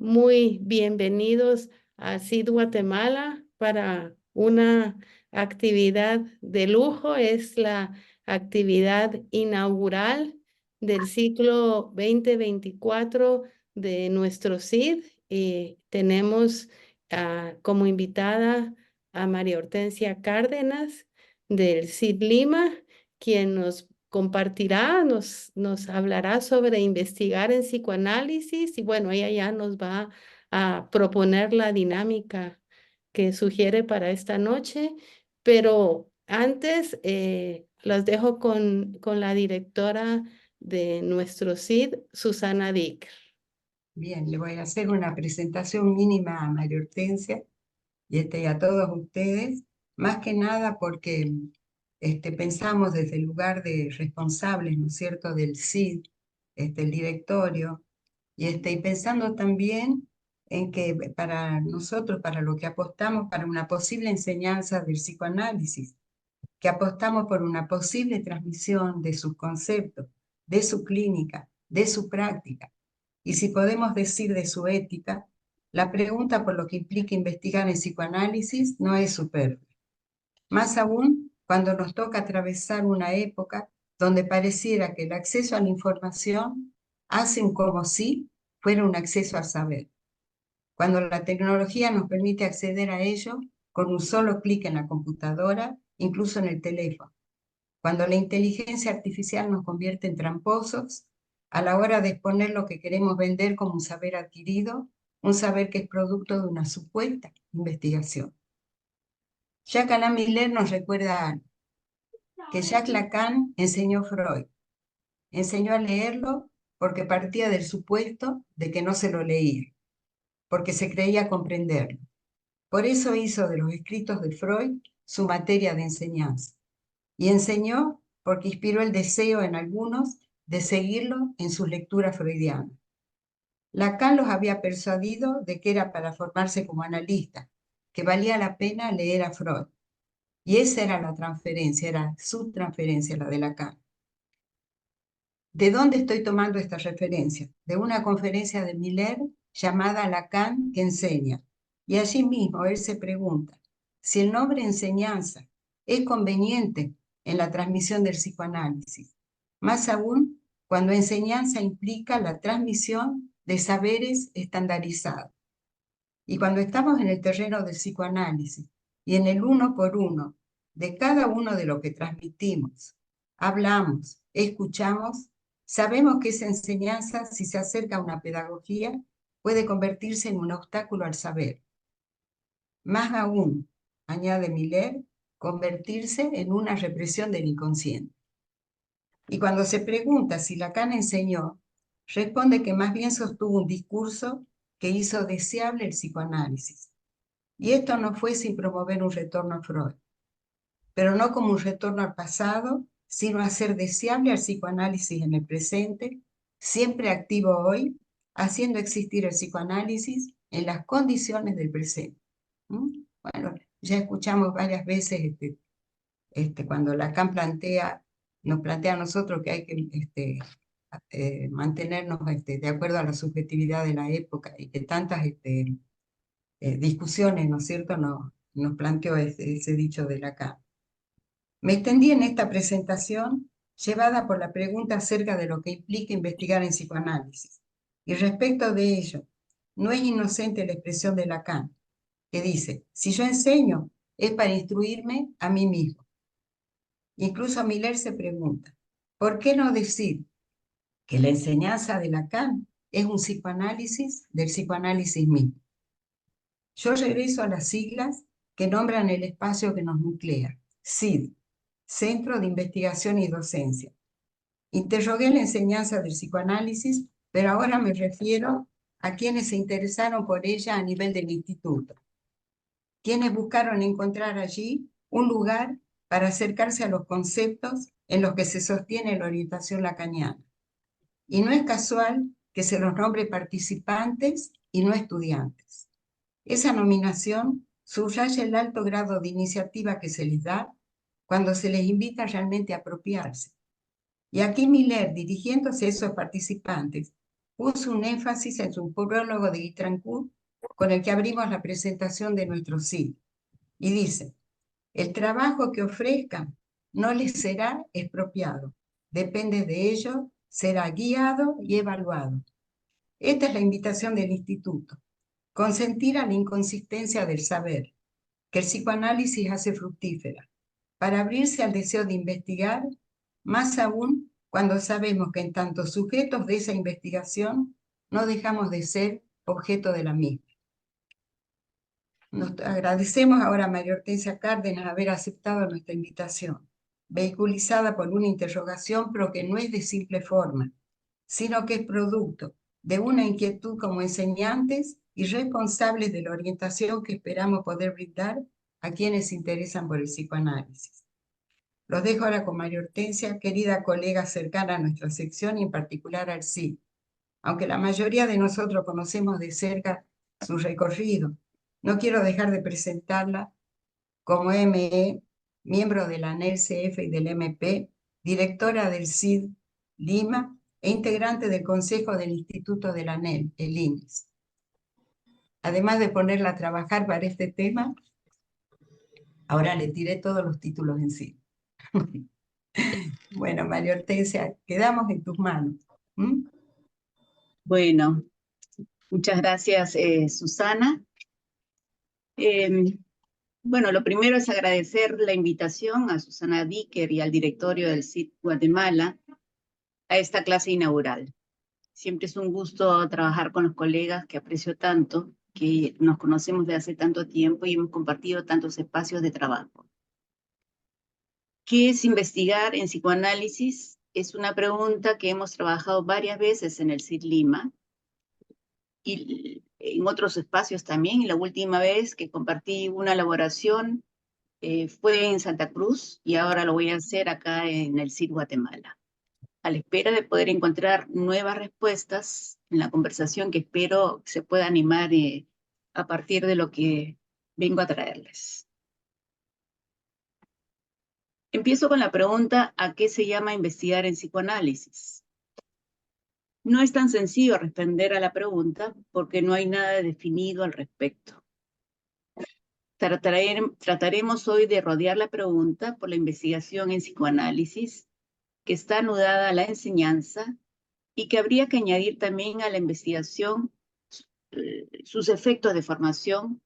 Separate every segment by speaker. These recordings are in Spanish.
Speaker 1: Muy bienvenidos a CID Guatemala para una actividad de lujo. Es la actividad inaugural del ciclo 2024 de nuestro CID. Y tenemos como invitada a María Hortensia Cárdenas del CID Lima, quien nos compartirá, nos hablará sobre investigar en psicoanálisis y bueno, ella ya nos va a proponer la dinámica que sugiere para esta noche, pero antes los dejo con la directora de nuestro CID, Susana Dick.
Speaker 2: Bien, le voy a hacer una presentación mínima a María Hortensia y a todos ustedes, más que nada porque pensamos desde el lugar de responsables, ¿no es cierto?, del CID, el directorio, y pensando también en que para nosotros, para lo que apostamos, para una posible enseñanza del psicoanálisis, que apostamos por una posible transmisión de sus conceptos, de su clínica, de su práctica, y si podemos decir de su ética, la pregunta por lo que implica investigar en psicoanálisis no es superflua. Más aún cuando nos toca atravesar una época donde pareciera que el acceso a la información hace un como si fuera un acceso al saber. Cuando la tecnología nos permite acceder a ello con un solo clic en la computadora, incluso en el teléfono. Cuando la inteligencia artificial nos convierte en tramposos a la hora de exponer lo que queremos vender como un saber adquirido, un saber que es producto de una supuesta investigación. Jacques Alain Miller nos recuerda algo, que Jacques Lacan enseñó Freud. Enseñó a leerlo porque partía del supuesto de que no se lo leía, porque se creía comprenderlo. Por eso hizo de los escritos de Freud su materia de enseñanza. Y enseñó porque inspiró el deseo en algunos de seguirlo en sus lecturas freudianas. Lacan los había persuadido de que era para formarse como analista, que valía la pena leer a Freud. Y esa era la transferencia, era su transferencia, la de Lacan. ¿De dónde estoy tomando esta referencia? De una conferencia de Miller llamada Lacan que enseña. Y allí mismo él se pregunta si el nombre enseñanza es conveniente en la transmisión del psicoanálisis. Más aún cuando enseñanza implica la transmisión de saberes estandarizados. Y cuando estamos en el terreno del psicoanálisis y en el uno por uno de cada uno de lo que transmitimos, hablamos, escuchamos, sabemos que esa enseñanza, si se acerca a una pedagogía, puede convertirse en un obstáculo al saber. Más aún, añade Miller, convertirse en una represión del inconsciente. Y cuando se pregunta si Lacan enseñó, responde que más bien sostuvo un discurso que hizo deseable el psicoanálisis. Y esto no fue sin promover un retorno a Freud, pero no como un retorno al pasado, sino hacer deseable al psicoanálisis en el presente, siempre activo hoy, haciendo existir el psicoanálisis en las condiciones del presente. Bueno, ya escuchamos varias veces cuando Lacan nos plantea a nosotros que hay que mantenernos de acuerdo a la subjetividad de la época y que tantas discusiones, ¿no es cierto?, nos planteó ese dicho de Lacan. Me extendí en esta presentación llevada por la pregunta acerca de lo que implica investigar en psicoanálisis. Y respecto de ello, no es inocente la expresión de Lacan, que dice, si yo enseño, es para instruirme a mí mismo. Incluso Miller se pregunta, ¿por qué no decir que la enseñanza de Lacan es un psicoanálisis del psicoanálisis mismo? Yo regreso a las siglas que nombran el espacio que nos nuclea, CID, Centro de Investigación y Docencia. Interrogué la enseñanza del psicoanálisis, pero ahora me refiero a quienes se interesaron por ella a nivel del instituto, quienes buscaron encontrar allí un lugar para acercarse a los conceptos en los que se sostiene la orientación lacaniana. Y no es casual que se los nombre participantes y no estudiantes. Esa nominación subraya el alto grado de iniciativa que se les da cuando se les invita realmente a apropiarse. Y aquí Miller, dirigiéndose a esos participantes, puso un énfasis en su prólogo de Guitrancourt, con el que abrimos la presentación de nuestro CID, y dice: el trabajo que ofrezcan no les será expropiado, depende de ello, será guiado y evaluado. Esta es la invitación del Instituto: consentir a la inconsistencia del saber, que el psicoanálisis hace fructífera, para abrirse al deseo de investigar, más aún cuando sabemos que en tanto sujetos de esa investigación no dejamos de ser objeto de la misma. Nos agradecemos ahora a María Hortensia Cárdenas haber aceptado nuestra invitación, vehiculizada por una interrogación, pero que no es de simple forma, sino que es producto de una inquietud como enseñantes y responsables de la orientación que esperamos poder brindar a quienes se interesan por el psicoanálisis. Los dejo ahora con María Hortensia, querida colega cercana a nuestra sección y en particular al CID. Aunque la mayoría de nosotros conocemos de cerca su recorrido, no quiero dejar de presentarla como ME, miembro de la NELCF y del MP, directora del CID Lima e integrante del Consejo del Instituto de la NEL, el INES. Además de ponerla a trabajar para este tema, ahora le tiré todos los títulos en sí. Bueno, María Hortensia, quedamos en tus manos. ¿Mm?
Speaker 3: Bueno, muchas gracias, Susana. Bueno, lo primero es agradecer la invitación a Susana Dicker y al directorio del CID Guatemala a esta clase inaugural. Siempre es un gusto trabajar con los colegas que aprecio tanto, que nos conocemos de hace tanto tiempo y hemos compartido tantos espacios de trabajo. ¿Qué es investigar en psicoanálisis? Es una pregunta que hemos trabajado varias veces en el CID Lima y en otros espacios también. Y la última vez que compartí una elaboración fue en Santa Cruz y ahora lo voy a hacer acá en el CID Guatemala, a la espera de poder encontrar nuevas respuestas en la conversación que espero se pueda animar a partir de lo que vengo a traerles. Empiezo con la pregunta: ¿a qué se llama investigar en psicoanálisis? No es tan sencillo responder a la pregunta porque no hay nada definido al respecto. Trataremos hoy de rodear la pregunta por la investigación en psicoanálisis, que está anudada a la enseñanza y que habría que añadir también a la investigación sus efectos de formación,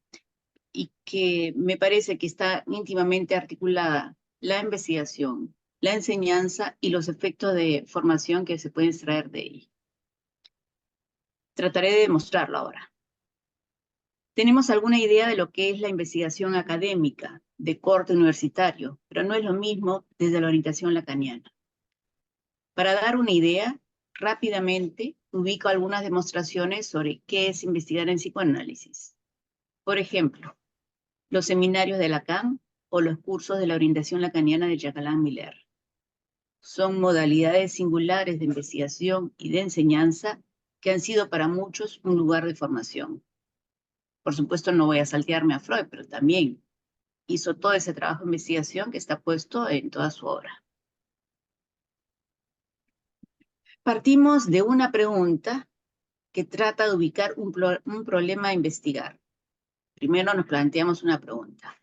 Speaker 3: y que me parece que está íntimamente articulada la investigación, la enseñanza y los efectos de formación que se pueden extraer de ella. Trataré de demostrarlo ahora. Tenemos alguna idea de lo que es la investigación académica de corte universitario, pero no es lo mismo desde la orientación lacaniana. Para dar una idea, rápidamente ubico algunas demostraciones sobre qué es investigar en psicoanálisis. Por ejemplo, los seminarios de Lacan o los cursos de la orientación lacaniana de Jacqueline Miller. Son modalidades singulares de investigación y de enseñanza que han sido para muchos un lugar de formación. Por supuesto, no voy a saltearme a Freud, pero también hizo todo ese trabajo de investigación que está puesto en toda su obra. Partimos de una pregunta que trata de ubicar un problema a investigar. Primero nos planteamos una pregunta.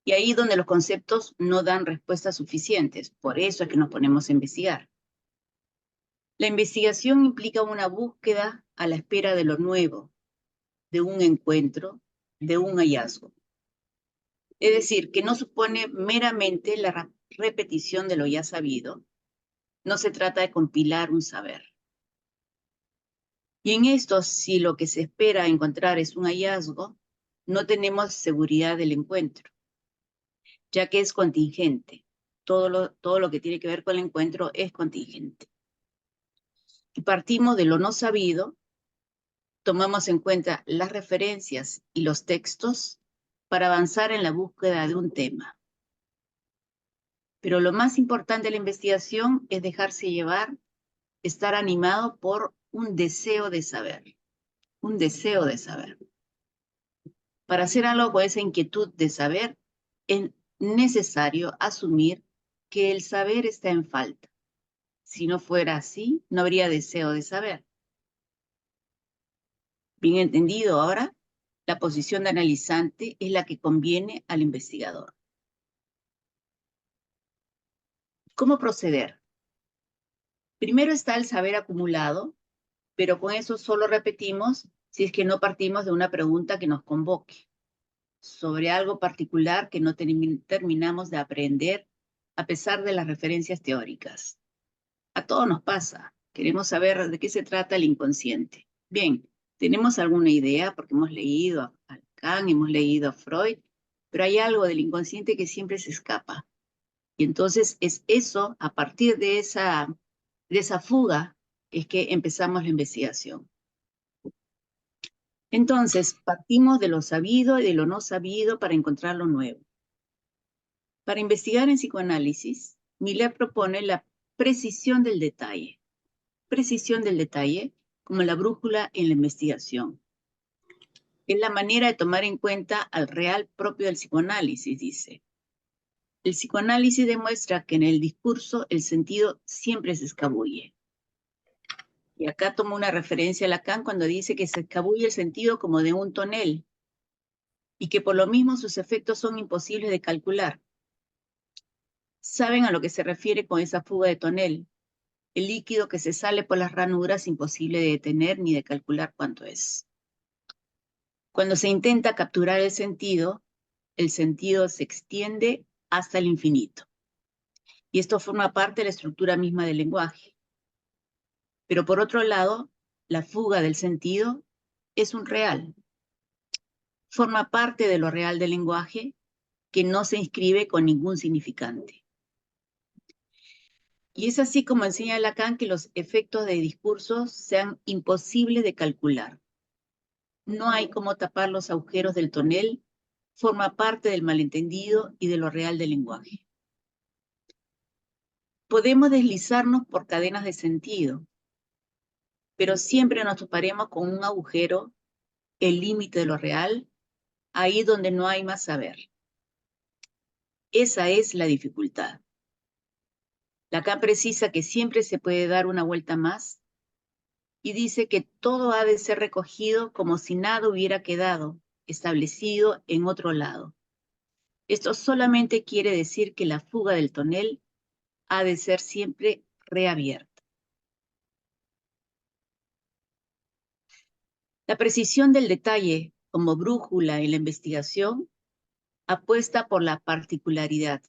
Speaker 3: Y ahí donde los conceptos no dan respuestas suficientes. Por eso es que nos ponemos a investigar. La investigación implica una búsqueda a la espera de lo nuevo, de un encuentro, de un hallazgo. Es decir, que no supone meramente la repetición de lo ya sabido. No se trata de compilar un saber. Y en esto, si lo que se espera encontrar es un hallazgo, no tenemos seguridad del encuentro, ya que es contingente. Todo lo que tiene que ver con el encuentro es contingente. Y partimos de lo no sabido, tomamos en cuenta las referencias y los textos para avanzar en la búsqueda de un tema. Pero lo más importante de la investigación es dejarse llevar, estar animado por un deseo de saber. Un deseo de saber. Para hacer algo con esa inquietud de saber, es necesario asumir que el saber está en falta. Si no fuera así, no habría deseo de saber. Bien entendido ahora, la posición de analizante es la que conviene al investigador. ¿Cómo proceder? Primero está el saber acumulado, pero con eso solo repetimos si es que no partimos de una pregunta que nos convoque sobre algo particular que no terminamos de aprender a pesar de las referencias teóricas. A todos nos pasa. Queremos saber de qué se trata el inconsciente. Bien, tenemos alguna idea porque hemos leído a Lacan, hemos leído a Freud, pero hay algo del inconsciente que siempre se escapa. Y entonces es eso, a partir de esa fuga, es que empezamos la investigación. Entonces, partimos de lo sabido y de lo no sabido para encontrar lo nuevo. Para investigar en psicoanálisis, Miller propone la precisión del detalle. Precisión del detalle como la brújula en la investigación. Es la manera de tomar en cuenta al real propio del psicoanálisis, dice. El psicoanálisis demuestra que en el discurso el sentido siempre se escabulle. Y acá tomo una referencia a Lacan cuando dice que se escabulle el sentido como de un tonel y que por lo mismo sus efectos son imposibles de calcular. ¿Saben a lo que se refiere con esa fuga de tonel? El líquido que se sale por las ranuras imposible de detener ni de calcular cuánto es. Cuando se intenta capturar el sentido se extiende hasta el infinito. Y esto forma parte de la estructura misma del lenguaje. Pero por otro lado, la fuga del sentido es un real. Forma parte de lo real del lenguaje que no se inscribe con ningún significante. Y es así como enseña Lacan que los efectos de discursos sean imposibles de calcular. No hay cómo tapar los agujeros del tonel, forma parte del malentendido y de lo real del lenguaje. Podemos deslizarnos por cadenas de sentido, pero siempre nos toparemos con un agujero, el límite de lo real, ahí donde no hay más saber. Esa es la dificultad. Lacan precisa que siempre se puede dar una vuelta más y dice que todo ha de ser recogido como si nada hubiera quedado establecido en otro lado. Esto solamente quiere decir que la fuga del tonel ha de ser siempre reabierta. La precisión del detalle como brújula en la investigación apuesta por la particularidad,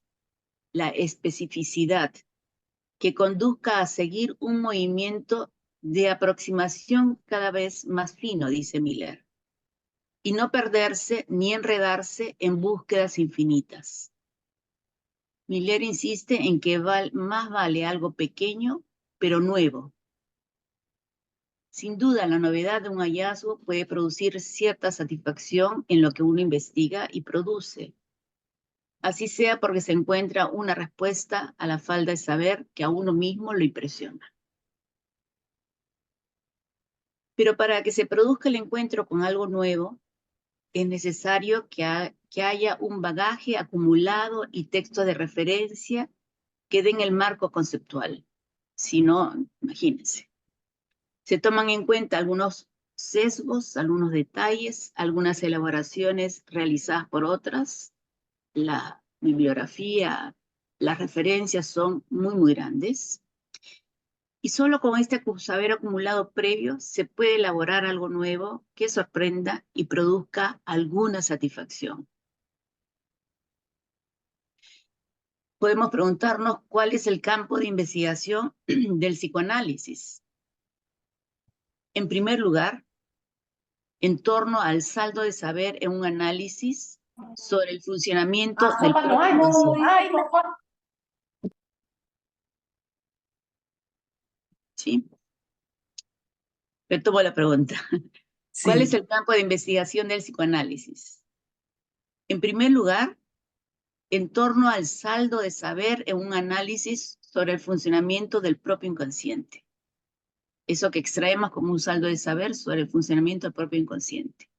Speaker 3: la especificidad, que conduzca a seguir un movimiento de aproximación cada vez más fino, dice Miller, y no perderse ni enredarse en búsquedas infinitas. Miller insiste en que más vale algo pequeño, pero nuevo. Sin duda, la novedad de un hallazgo puede producir cierta satisfacción en lo que uno investiga y produce. Así sea porque se encuentra una respuesta a la falta de saber que a uno mismo lo impresiona. Pero para que se produzca el encuentro con algo nuevo, es necesario que haya un bagaje acumulado y textos de referencia que den el marco conceptual. Si no, imagínense. Se toman en cuenta algunos sesgos, algunos detalles, algunas elaboraciones realizadas por otras. La bibliografía, las referencias son muy grandes. Y solo con este saber acumulado previo se puede elaborar algo nuevo que sorprenda y produzca alguna satisfacción. Podemos preguntarnos cuál es el campo de investigación del psicoanálisis. En primer lugar, en torno al saldo de saber en un análisis sobre el funcionamiento del propio inconsciente. ¿Sí? Retomo la pregunta.
Speaker 2: Sí.
Speaker 3: ¿Cuál es el campo de investigación del psicoanálisis? En primer lugar, en torno al saldo de saber en un análisis sobre el funcionamiento del propio inconsciente. Eso que extraemos como un saldo de saber sobre el funcionamiento del propio inconsciente.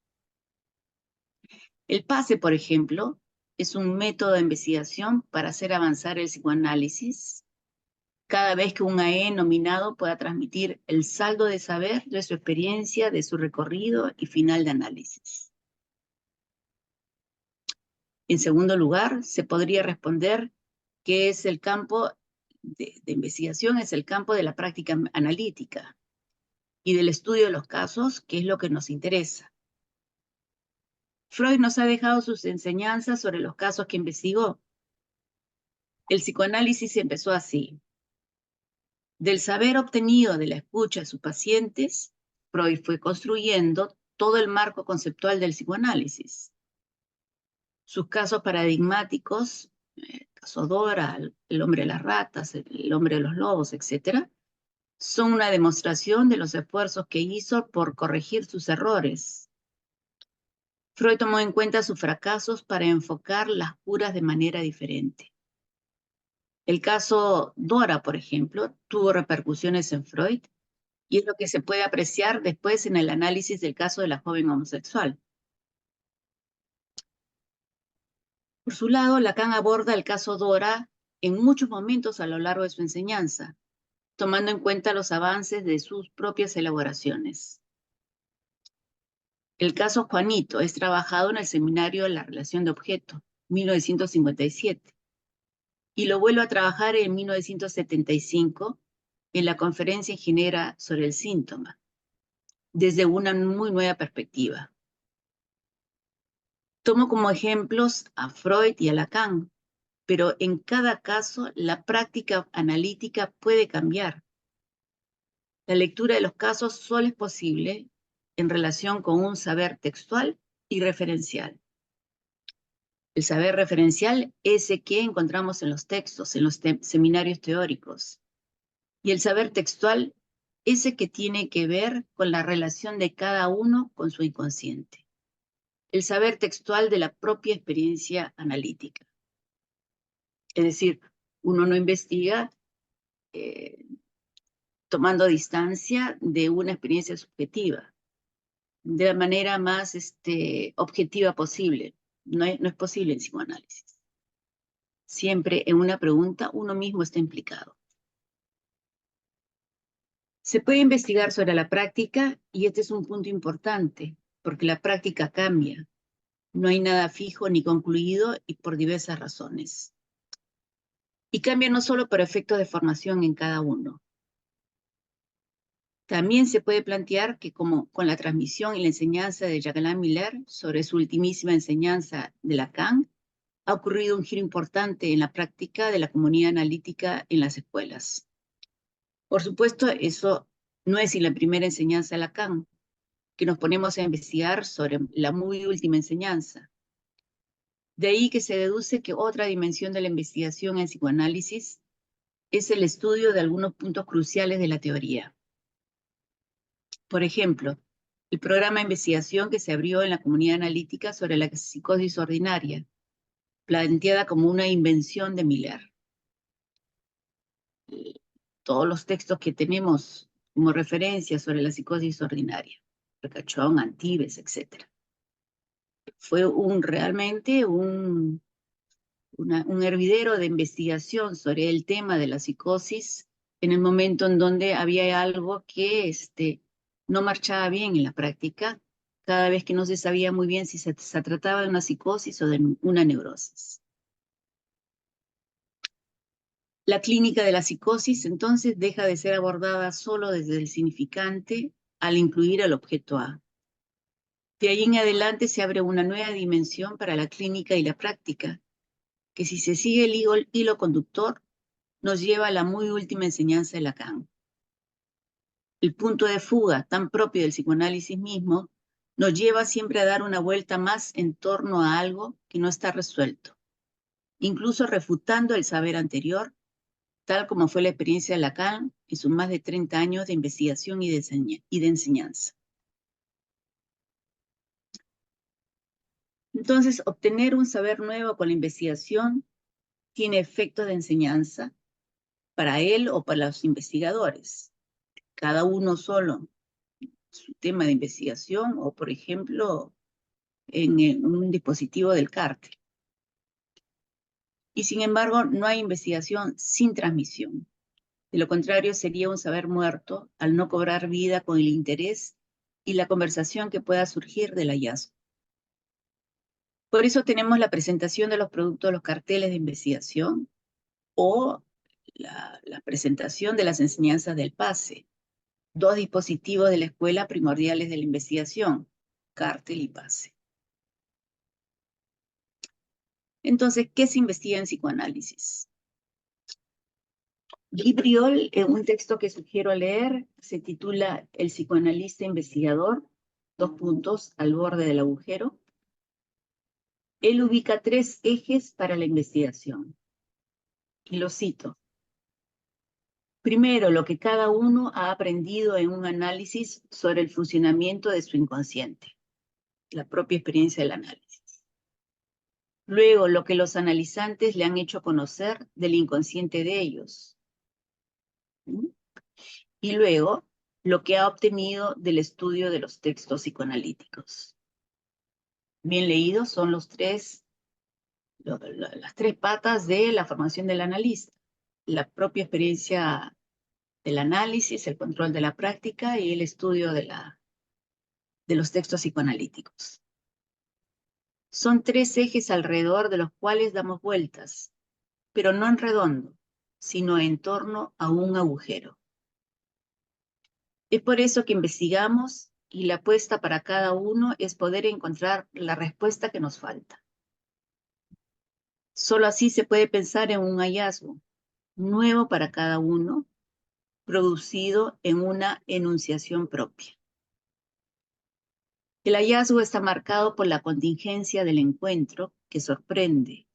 Speaker 3: El PASE, por ejemplo, es un método de investigación para hacer avanzar el psicoanálisis cada vez que un AE nominado pueda transmitir el saldo de saber de su experiencia, de su recorrido y final de análisis. En segundo lugar, se podría responder que es el campo de investigación, es el campo de la práctica analítica y del estudio de los casos, que es lo que nos interesa. Freud nos ha dejado sus enseñanzas sobre los casos que investigó. El psicoanálisis empezó así. Del saber obtenido de la escucha de sus pacientes, Freud fue construyendo todo el marco conceptual del psicoanálisis. Sus casos paradigmáticos, el caso Dora, el hombre de las ratas, el hombre de los lobos, etc., son una demostración de los esfuerzos que hizo por corregir sus errores. Freud tomó en cuenta sus fracasos para enfocar las curas de manera diferente. El caso Dora, por ejemplo, tuvo repercusiones en Freud y es lo que se puede apreciar después en el análisis del caso de la joven homosexual. Por su lado, Lacan aborda el caso Dora en muchos momentos a lo largo de su enseñanza, tomando en cuenta los avances de sus propias elaboraciones. El caso Juanito es trabajado en el seminario de la relación de objeto, 1957, y lo vuelve a trabajar en 1975 en la conferencia en Ginebra sobre el síntoma, desde una muy nueva perspectiva. Tomo como ejemplos a Freud y a Lacan, pero en cada caso la práctica analítica puede cambiar. La lectura de los casos solo es posible en relación con un saber textual y referencial. El saber referencial es ese que encontramos en los textos, en los seminarios teóricos. Y el saber textual, ese que tiene que ver con la relación de cada uno con su inconsciente. El saber textual de la propia experiencia analítica. Es decir, uno no investiga tomando distancia de una experiencia subjetiva, de la manera más objetiva posible. No es posible en psicoanálisis. Siempre en una pregunta uno mismo está implicado. Se puede investigar sobre la práctica y este es un punto importante, porque la práctica cambia. No hay nada fijo ni concluido y por diversas razones. Y cambia no solo por efectos de formación en cada uno. También se puede plantear que como con la transmisión y la enseñanza de Jacques Miller sobre su ultimísima enseñanza de Lacan, ha ocurrido un giro importante en la práctica de la comunidad analítica en las escuelas. Por supuesto, eso no es la primera enseñanza de Lacan, que nos ponemos a investigar sobre la muy última enseñanza. De ahí que se deduce que otra dimensión de la investigación en psicoanálisis es el estudio de algunos puntos cruciales de la teoría. Por ejemplo, el programa de investigación que se abrió en la comunidad analítica sobre la psicosis ordinaria, planteada como una invención de Miller. Todos los textos que tenemos como referencia sobre la psicosis ordinaria, Recachón, Antibes, etc. Fue realmente un hervidero de investigación sobre el tema de la psicosis en el momento en donde había algo que no marchaba bien en la práctica, cada vez que no se sabía muy bien si se trataba de una psicosis o de una neurosis. La clínica de la psicosis, entonces, deja de ser abordada solo desde el significante al incluir al objeto A. De ahí en adelante se abre una nueva dimensión para la clínica y la práctica, que si se sigue el hilo conductor, nos lleva a la muy última enseñanza de Lacan. El punto de fuga, tan propio del psicoanálisis mismo, nos lleva siempre a dar una vuelta más en torno a algo que no está resuelto, incluso refutando el saber anterior, tal como fue la experiencia de Lacan en sus más de 30 años de investigación y de enseñanza. Entonces, obtener un saber nuevo con la investigación tiene efectos de enseñanza para él o para los investigadores, cada uno solo su tema de investigación o, por ejemplo, en un dispositivo del cártel. Y sin embargo, no hay investigación sin transmisión. De lo contrario, sería un saber muerto al no cobrar vida con el interés y la conversación que pueda surgir del hallazgo. Por eso tenemos la presentación de los productos, los carteles de investigación o la presentación de las enseñanzas del PASE, dos dispositivos de la escuela primordiales de la investigación, cartel y PASE. Entonces, ¿qué se investiga en psicoanálisis? Guy Briol, en un texto que sugiero leer, se titula El psicoanalista investigador, : al borde del agujero. Él ubica 3 ejes para la investigación. Y lo cito. Primero, lo que cada uno ha aprendido en un análisis sobre el funcionamiento de su inconsciente, la propia experiencia del análisis. Luego, lo que los analizantes le han hecho conocer del inconsciente de ellos. Y luego, lo que ha obtenido del estudio de los textos psicoanalíticos. Bien leídos son las 3 patas de la formación del analista. La propia experiencia del análisis, el control de la práctica y el estudio de los textos psicoanalíticos. Son 3 ejes alrededor de los cuales damos vueltas, pero no en redondo, sino en torno a un agujero. Es por eso que investigamos y la apuesta para cada uno es poder encontrar la respuesta que nos falta. Solo así se puede pensar en un hallazgo nuevo para cada uno, producido en una enunciación propia. El hallazgo está marcado por la contingencia del encuentro que sorprende,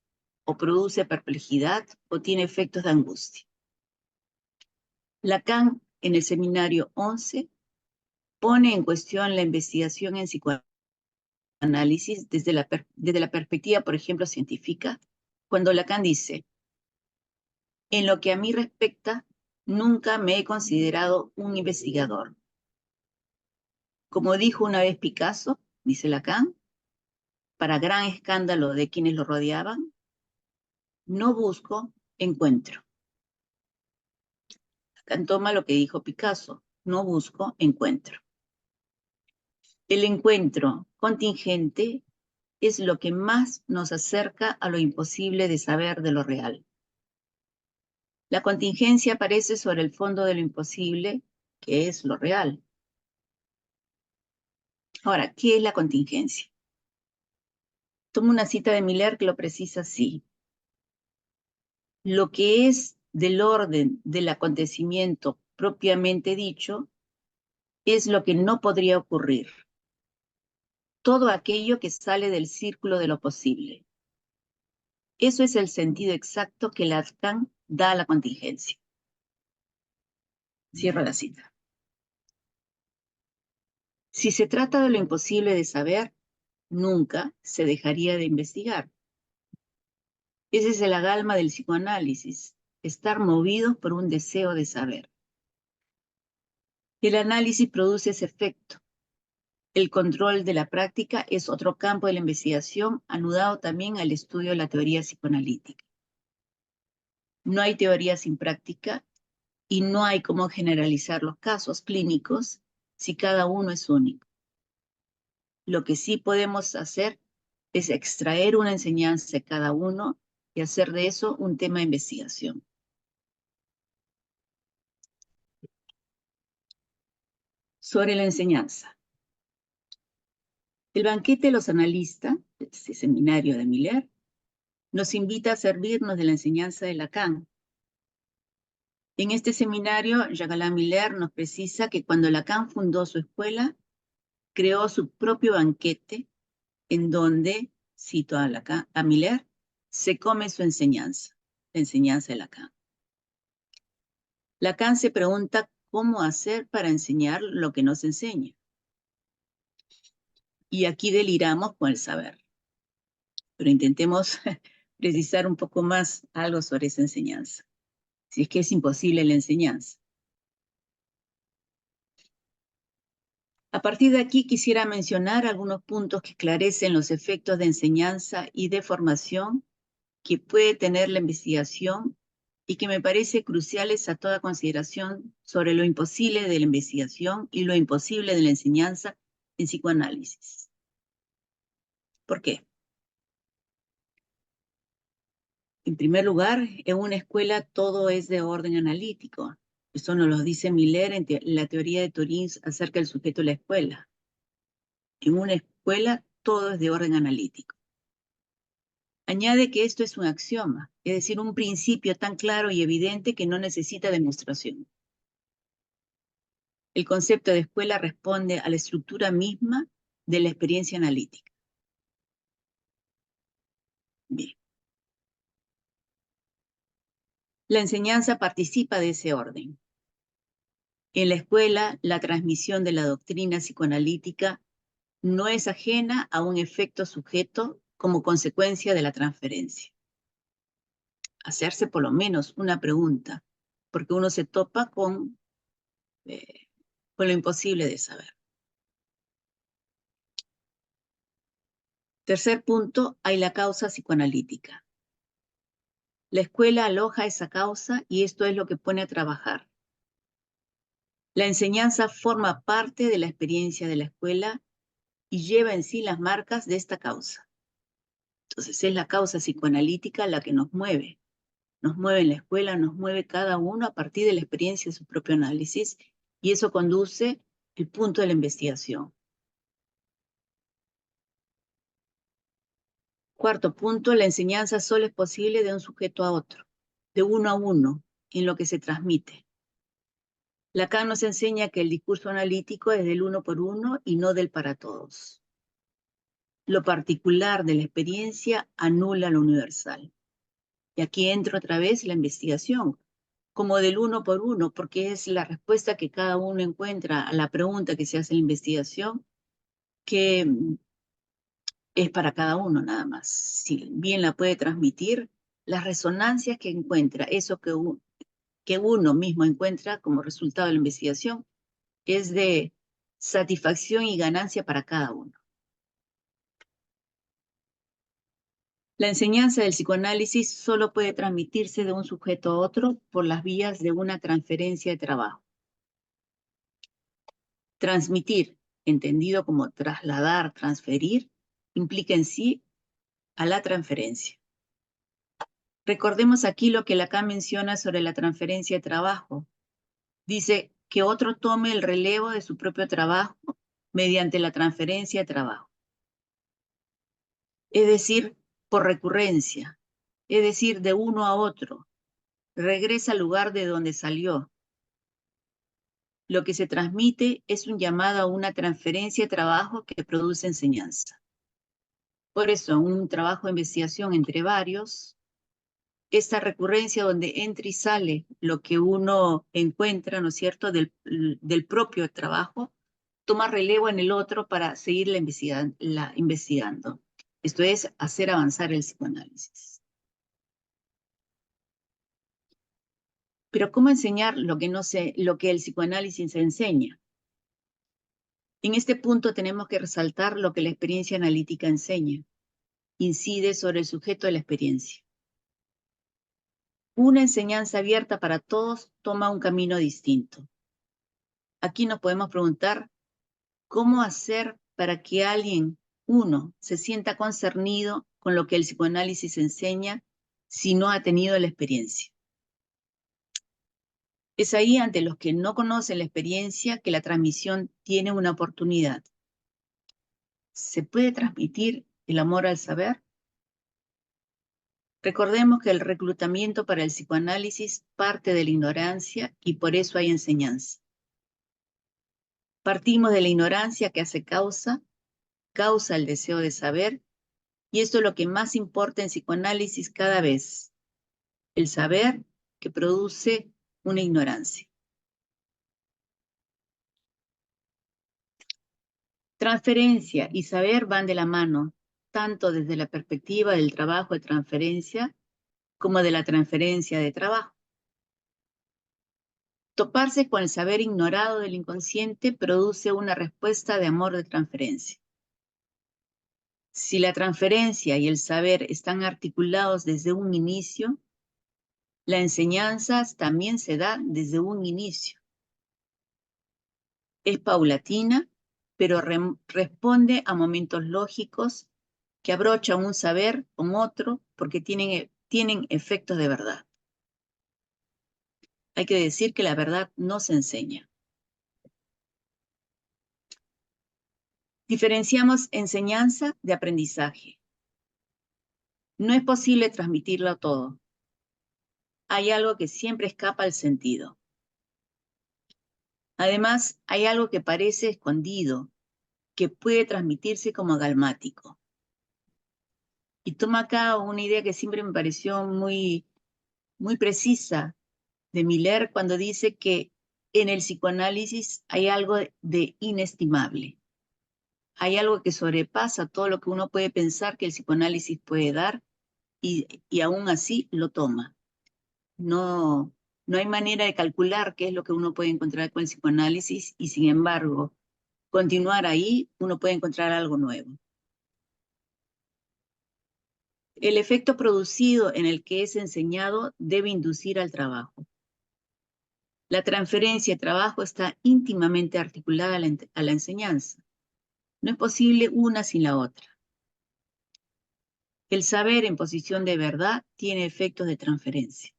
Speaker 3: o produce perplejidad, o tiene efectos de angustia. Lacan, en el seminario 11, pone en cuestión la investigación en psicoanálisis desde la perspectiva, por ejemplo, científica, cuando Lacan dice: en lo que a mí respecta, nunca me he considerado un investigador. Como dijo una vez Picasso, dice Lacan, para gran escándalo de quienes lo rodeaban, no busco, encuentro. Lacan toma lo que dijo Picasso, no busco, encuentro. El encuentro contingente es lo que más nos acerca a lo imposible de saber de lo real. La contingencia aparece sobre el fondo de lo imposible, que es lo real. Ahora, ¿qué es la contingencia? Tomo una cita de Miller que lo precisa así. Lo que es del orden del acontecimiento propiamente dicho es lo que no podría ocurrir. Todo aquello que sale del círculo de lo posible. Eso es el sentido exacto que Lacan da a la contingencia. Cierro la cita. Si se trata de lo imposible de saber, nunca se dejaría de investigar. Ese es el agalma del psicoanálisis, estar movidos por un deseo de saber. El análisis produce ese efecto. El control de la práctica es otro campo de la investigación anudado también al estudio de la teoría psicoanalítica. No hay teoría sin práctica y no hay cómo generalizar los casos clínicos si cada uno es único. Lo que sí podemos hacer es extraer una enseñanza de cada uno y hacer de eso un tema de investigación. Sobre la enseñanza. El banquete de los analistas, este seminario de Miller, nos invita a servirnos de la enseñanza de Lacan. En este seminario, Jacques Alain Miller nos precisa que cuando Lacan fundó su escuela, creó su propio banquete en donde, cito a Miller, se come su enseñanza, la enseñanza de Lacan. Lacan se pregunta cómo hacer para enseñar lo que nos enseña. Y aquí deliramos con el saber. Pero intentemos precisar un poco más algo sobre esa enseñanza, si es que es imposible la enseñanza. A partir de aquí quisiera mencionar algunos puntos que esclarecen los efectos de enseñanza y de formación que puede tener la investigación y que me parece cruciales a toda consideración sobre lo imposible de la investigación y lo imposible de la enseñanza en psicoanálisis. ¿Por qué? En primer lugar, en una escuela todo es de orden analítico. Eso nos lo dice Miller en la teoría de Turing acerca del sujeto de la escuela. En una escuela todo es de orden analítico. Añade que esto es un axioma, es decir, un principio tan claro y evidente que no necesita demostración. El concepto de escuela responde a la estructura misma de la experiencia analítica. Bien. La enseñanza participa de ese orden. En la escuela, la transmisión de la doctrina psicoanalítica no es ajena a un efecto sujeto como consecuencia de la transferencia. Hacerse por lo menos una pregunta, porque uno se topa con lo imposible de saber. Tercer punto, hay la causa psicoanalítica. La escuela aloja esa causa y esto es lo que pone a trabajar. La enseñanza forma parte de la experiencia de la escuela y lleva en sí las marcas de esta causa. Entonces es la causa psicoanalítica la que nos mueve. Nos mueve en la escuela, nos mueve cada uno a partir de la experiencia de su propio análisis y eso conduce el punto de la investigación. Cuarto punto, la enseñanza solo es posible de un sujeto a otro, de uno a uno, en lo que se transmite. Lacan nos enseña que el discurso analítico es del uno por uno y no del para todos. Lo particular de la experiencia anula lo universal. Y aquí entra otra vez la investigación, como del uno por uno, porque es la respuesta que cada uno encuentra a la pregunta que se hace en la investigación, que es para cada uno nada más. Si bien la puede transmitir, las resonancias que encuentra, eso que uno mismo encuentra como resultado de la investigación, es de satisfacción y ganancia para cada uno. La enseñanza del psicoanálisis solo puede transmitirse de un sujeto a otro por las vías de una transferencia de trabajo. Transmitir, entendido como trasladar, transferir, implica en sí a la transferencia. Recordemos aquí lo que Lacan menciona sobre la transferencia de trabajo. Dice que otro tome el relevo de su propio trabajo mediante la transferencia de trabajo. Es decir, por recurrencia, es decir, de uno a otro. Regresa al lugar de donde salió. Lo que se transmite es un llamado a una transferencia de trabajo que produce enseñanza. Por eso, un trabajo de investigación entre varios, esta recurrencia donde entra y sale lo que uno encuentra, ¿no es cierto?, del propio trabajo, toma relevo en el otro para seguir investigando. Esto es hacer avanzar el psicoanálisis. Pero ¿cómo enseñar lo que el psicoanálisis enseña? En este punto tenemos que resaltar lo que la experiencia analítica enseña. Incide sobre el sujeto de la experiencia. Una enseñanza abierta para todos toma un camino distinto. Aquí nos podemos preguntar cómo hacer para que alguien, uno, se sienta concernido con lo que el psicoanálisis enseña si no ha tenido la experiencia. Es ahí ante los que no conocen la experiencia que la transmisión tiene una oportunidad. ¿Se puede transmitir el amor al saber? Recordemos que el reclutamiento para el psicoanálisis parte de la ignorancia y por eso hay enseñanza. Partimos de la ignorancia que hace causa el deseo de saber, y esto es lo que más importa en psicoanálisis cada vez, el saber que produce una ignorancia. Transferencia y saber van de la mano, tanto desde la perspectiva del trabajo de transferencia como de la transferencia de trabajo. Toparse con el saber ignorado del inconsciente produce una respuesta de amor de transferencia. Si la transferencia y el saber están articulados desde un inicio, La enseñanza también se da desde un inicio. Es paulatina, pero responde a momentos lógicos que abrochan un saber con otro porque tienen efectos de verdad. Hay que decir que la verdad no se enseña. Diferenciamos enseñanza de aprendizaje. No es posible transmitirlo todo. Hay algo que siempre escapa al sentido. Además, hay algo que parece escondido, que puede transmitirse como agalmático. Y toma acá una idea que siempre me pareció muy precisa de Miller cuando dice que en el psicoanálisis hay algo de inestimable. Hay algo que sobrepasa todo lo que uno puede pensar que el psicoanálisis puede dar y aún así lo toma. No hay manera de calcular qué es lo que uno puede encontrar con el psicoanálisis y sin embargo, continuar ahí, uno puede encontrar algo nuevo. El efecto producido en el que es enseñado debe inducir al trabajo. La transferencia de trabajo está íntimamente articulada a la enseñanza. No es posible una sin la otra. El saber en posición de verdad tiene efectos de transferencia.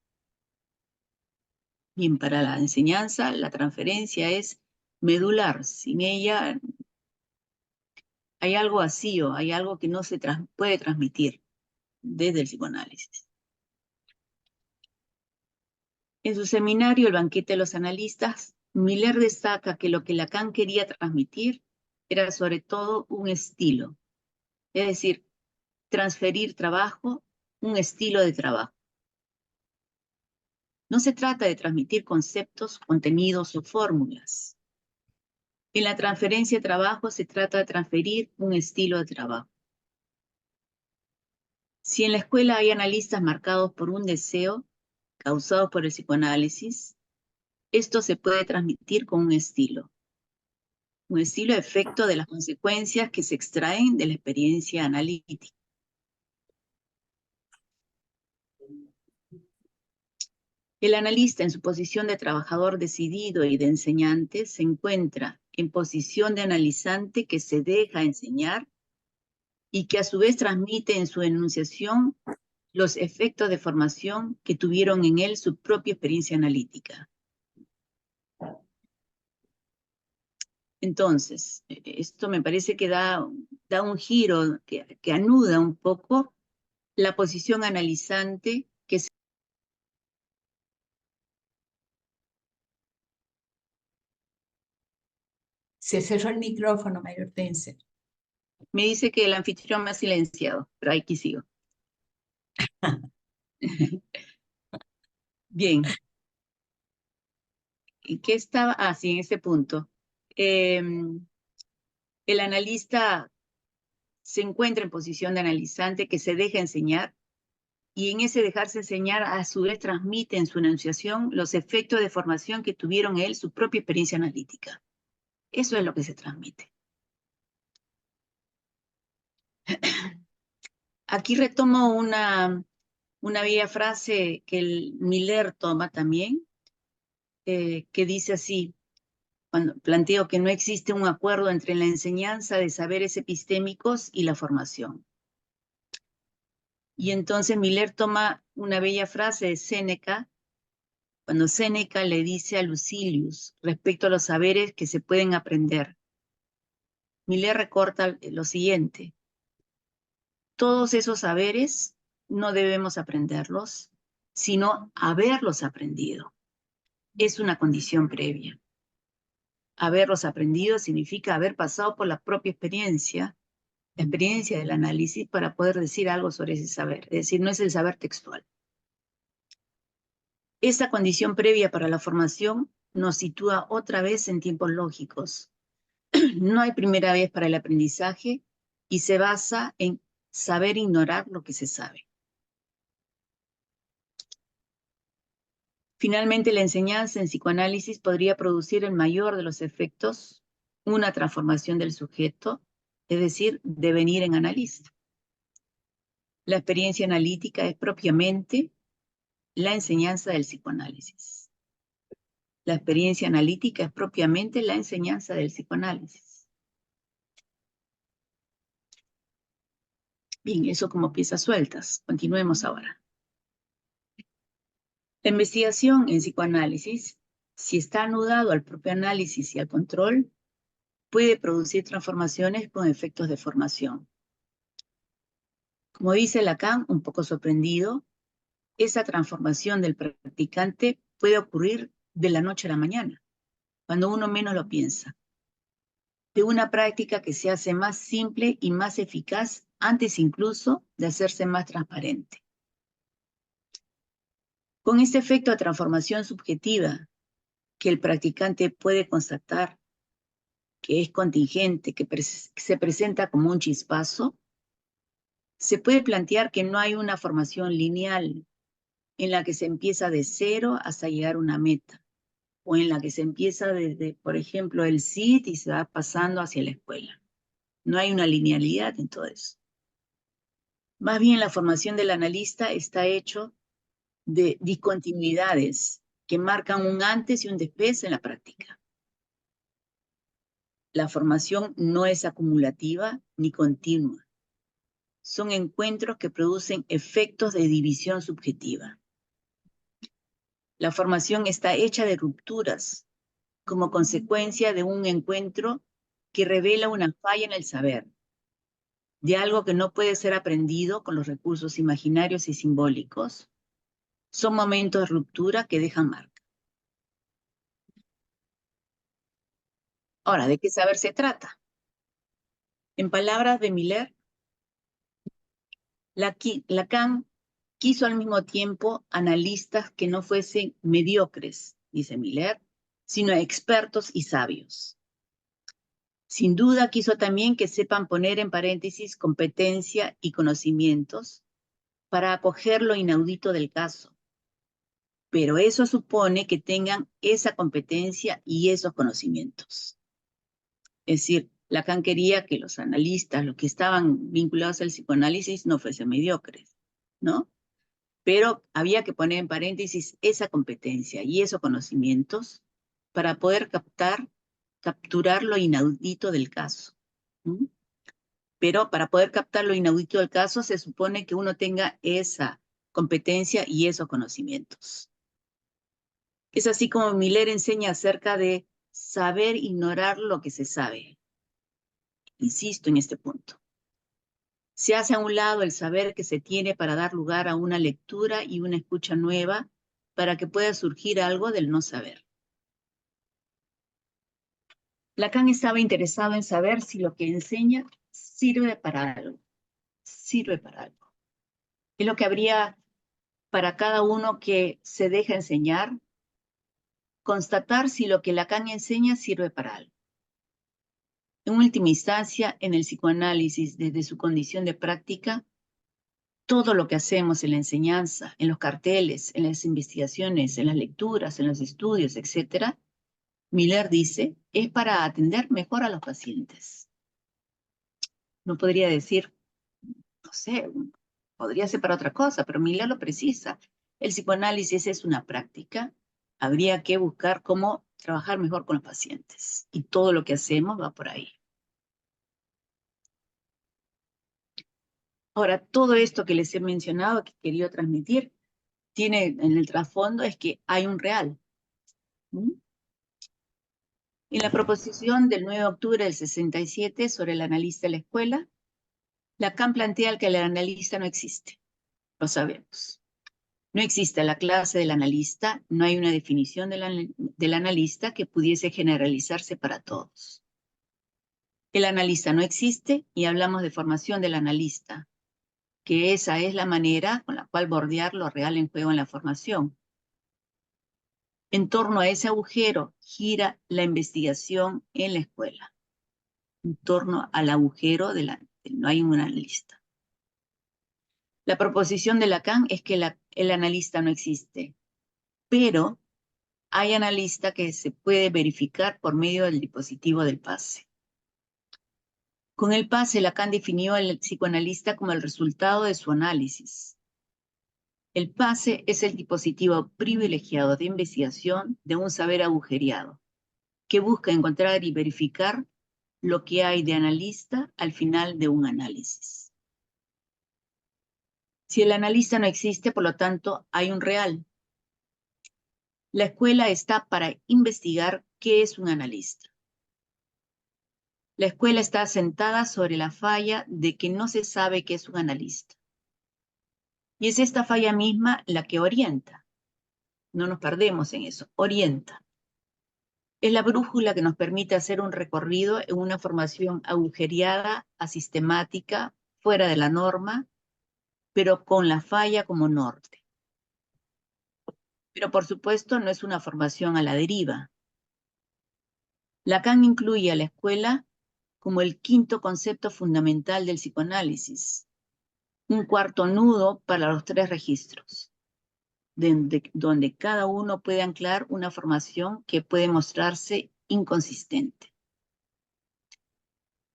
Speaker 3: Bien, para la enseñanza, la transferencia es medular. Sin ella hay algo vacío, hay algo que no se puede transmitir desde el psicoanálisis. En su seminario, El banquete de los analistas, Miller destaca que lo que Lacan quería transmitir era sobre todo un estilo, es decir, transferir trabajo, un estilo de trabajo. No se trata de transmitir conceptos, contenidos o fórmulas. En la transferencia de trabajo se trata de transferir un estilo de trabajo. Si en la escuela hay analistas marcados por un deseo causado por el psicoanálisis, esto se puede transmitir con un estilo efecto de las consecuencias que se extraen de la experiencia analítica. El analista en su posición de trabajador decidido y de enseñante se encuentra en posición de analizante que se deja enseñar y que a su vez transmite en su enunciación los efectos de formación que tuvieron en él su propia experiencia analítica. Entonces, esto me parece que da un giro, que anuda un poco la posición analizante que
Speaker 2: Se cerró el micrófono, María Hortensia.
Speaker 3: me dice que el anfitrión me ha silenciado, pero aquí sigo. Bien. ¿Y qué estaba? Ah, sí, en ese punto. El analista se encuentra en posición de analizante que se deja enseñar y en ese dejarse enseñar a su vez transmite en su enunciación los efectos de formación que tuvieron él su propia experiencia analítica. Eso es lo que se transmite. Aquí retomo una bella frase que el Miller toma también, que dice así, cuando planteo que no existe un acuerdo entre la enseñanza de saberes epistémicos y la formación. Y entonces Miller toma una bella frase de Séneca, cuando Séneca le dice a Lucilius respecto a los saberes que se pueden aprender. Miller recorta lo siguiente: todos esos saberes no debemos aprenderlos, sino haberlos aprendido. Es una condición previa. Haberlos aprendido significa haber pasado por la propia experiencia, la experiencia del análisis, para poder decir algo sobre ese saber. Es decir, no es el saber textual. Esta condición previa para la formación nos sitúa otra vez en tiempos lógicos. No hay primera vez para el aprendizaje y se basa en saber ignorar lo que se sabe. Finalmente, la enseñanza en psicoanálisis podría producir el mayor de los efectos, una transformación del sujeto, es decir, devenir en analista. La experiencia analítica es propiamente la enseñanza del psicoanálisis. La experiencia analítica es propiamente la enseñanza del psicoanálisis. Bien, eso como piezas sueltas. Continuemos ahora. La investigación en psicoanálisis, si está anudado al propio análisis y al control, puede producir transformaciones con efectos de formación. Como dice Lacan, un poco sorprendido, esa transformación del practicante puede ocurrir de la noche a la mañana, cuando uno menos lo piensa. De una práctica que se hace más simple y más eficaz antes incluso de hacerse más transparente. Con este efecto de transformación subjetiva que el practicante puede constatar que es contingente, que se presenta como un chispazo, se puede plantear que no hay una formación lineal en la que se empieza de cero hasta llegar a una meta, o en la que se empieza desde, por ejemplo, el CIT y se va pasando hacia la escuela. No hay una linealidad en todo eso. Más bien la formación del analista está hecho de discontinuidades que marcan un antes y un después en la práctica. La formación no es acumulativa ni continua. Son encuentros que producen efectos de división subjetiva. La formación está hecha de rupturas como consecuencia de un encuentro que revela una falla en el saber, de algo que no puede ser aprendido con los recursos imaginarios y simbólicos. Son momentos de ruptura que dejan marca. Ahora, ¿de qué saber se trata? En palabras de Miller, Lacan quiso al mismo tiempo analistas que no fuesen mediocres, dice Miller, sino expertos y sabios. Sin duda quiso también que sepan poner en paréntesis competencia y conocimientos para acoger lo inaudito del caso. Pero eso supone que tengan esa competencia y esos conocimientos. Es decir, Lacan quería que los analistas, los que estaban vinculados al psicoanálisis, no fuesen mediocres, ¿no? Pero había que poner en paréntesis esa competencia y esos conocimientos para poder capturar lo inaudito del caso. ¿Mm? Pero para poder captar lo inaudito del caso se supone que uno tenga esa competencia y esos conocimientos. Es así como Miller enseña acerca de saber ignorar lo que se sabe. Insisto en este punto. Se hace a un lado el saber que se tiene para dar lugar a una lectura y una escucha nueva para que pueda surgir algo del no saber. Lacan estaba interesado en saber si lo que enseña sirve para algo. Sirve para algo. Es lo que habría para cada uno que se deja enseñar, constatar si lo que Lacan enseña sirve para algo. En última instancia, en el psicoanálisis, desde su condición de práctica, todo lo que hacemos en la enseñanza, en los carteles, en las investigaciones, en las lecturas, en los estudios, etc., Miller dice, es para atender mejor a los pacientes. No podría decir, no sé, podría ser para otra cosa, pero Miller lo precisa. El psicoanálisis es una práctica, habría que buscar cómo trabajar mejor con los pacientes. Y todo lo que hacemos va por ahí. Ahora, todo esto que les he mencionado, que quería transmitir, tiene en el trasfondo es que hay un real. ¿Mm? En la proposición del 9 de octubre del 67 sobre el analista de la escuela, Lacan plantea que el analista no existe. Lo sabemos. No existe la clase del analista, no hay una definición del analista que pudiese generalizarse para todos. El analista no existe y hablamos de formación del analista, que esa es la manera con la cual bordear lo real en juego en la formación. En torno a ese agujero gira la investigación en la escuela. En torno al agujero no hay un analista. La proposición de Lacan es que el analista no existe, pero hay analista que se puede verificar por medio del dispositivo del pase. Con el pase, Lacan definió al psicoanalista como el resultado de su análisis. El PASE es el dispositivo privilegiado de investigación de un saber agujereado, que busca encontrar y verificar lo que hay de analista al final de un análisis. Si el analista no existe, por lo tanto, hay un real. La escuela está para investigar qué es un analista. La escuela está asentada sobre la falla de que no se sabe qué es un analista. Y es esta falla misma la que orienta. No nos perdemos en eso, orienta. Es la brújula que nos permite hacer un recorrido en una formación agujereada, asistemática, fuera de la norma, pero con la falla como norte. Pero por supuesto no es una formación a la deriva. Lacan incluye a la escuela como el quinto concepto fundamental del psicoanálisis, un cuarto nudo para los tres registros, donde cada uno puede anclar una formación que puede mostrarse inconsistente.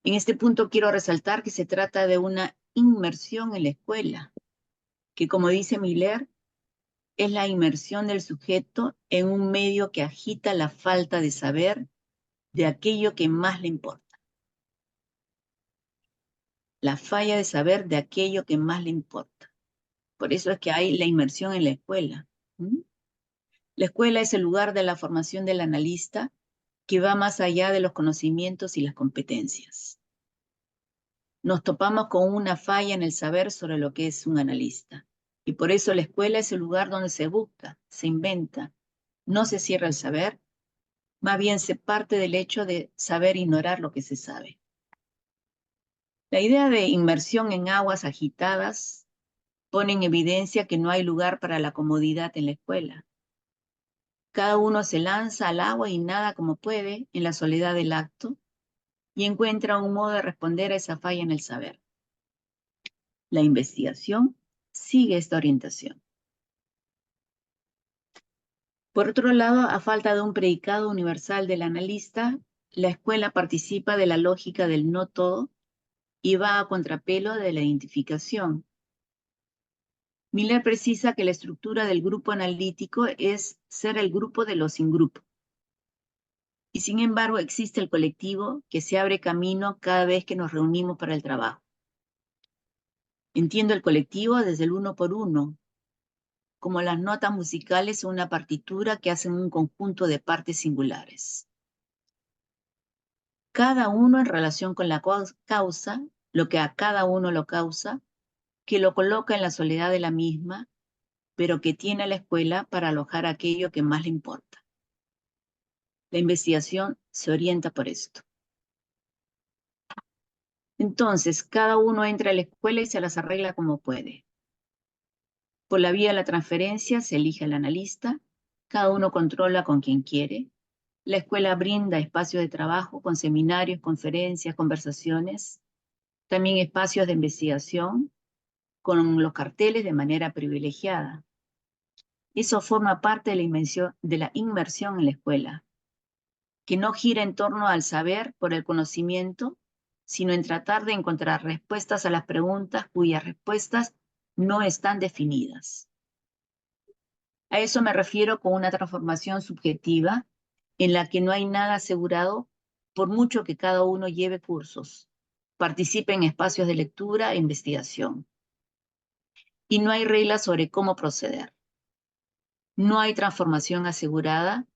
Speaker 3: En este punto quiero resaltar que se trata de una inmersión en la escuela, que como dice Miller, es la inmersión del sujeto en un medio que agita la falta de saber de aquello que más le importa. La falla de saber de aquello que más le importa. Por eso es que hay la inmersión en la escuela. La escuela es el lugar de la formación del analista que va más allá de los conocimientos y las competencias. Nos topamos con una falla en el saber sobre lo que es un analista. Y por eso la escuela es el lugar donde se busca, se inventa, no se cierra el saber, más bien se parte del hecho de saber ignorar lo que se sabe. La idea de inmersión en aguas agitadas pone en evidencia que no hay lugar para la comodidad en la escuela. Cada uno se lanza al agua y nada como puede en la soledad del acto y encuentra un modo de responder a esa falla en el saber. La investigación sigue esta orientación. Por otro lado, a falta de un predicado universal del analista, la escuela participa de la lógica del no todo y va a contrapelo de la identificación. Miller precisa que la estructura del grupo analítico es ser el grupo de los sin grupo. Y sin embargo existe el colectivo que se abre camino cada vez que nos reunimos para el trabajo. Entiendo el colectivo desde el uno por uno, como las notas musicales o una partitura que hacen un conjunto de partes singulares. Cada uno en relación con la causa, lo que a cada uno lo causa, que lo coloca en la soledad de la misma, pero que tiene a la escuela para alojar aquello que más le importa. La investigación se orienta por esto. Entonces, cada uno entra a la escuela y se las arregla como puede. Por la vía de la transferencia se elige al analista, cada uno controla con quien quiere. La escuela brinda espacios de trabajo con seminarios, conferencias, conversaciones, también espacios de investigación con los carteles de manera privilegiada. Eso forma parte de la inmersión en la escuela, que no gira en torno al saber por el conocimiento, sino en tratar de encontrar respuestas a las preguntas cuyas respuestas no están definidas. A eso me refiero con una transformación subjetiva en la que no hay nada asegurado por mucho que cada uno lleve cursos, participe en espacios de lectura e investigación. Y no hay reglas sobre cómo proceder. No hay transformación asegurada,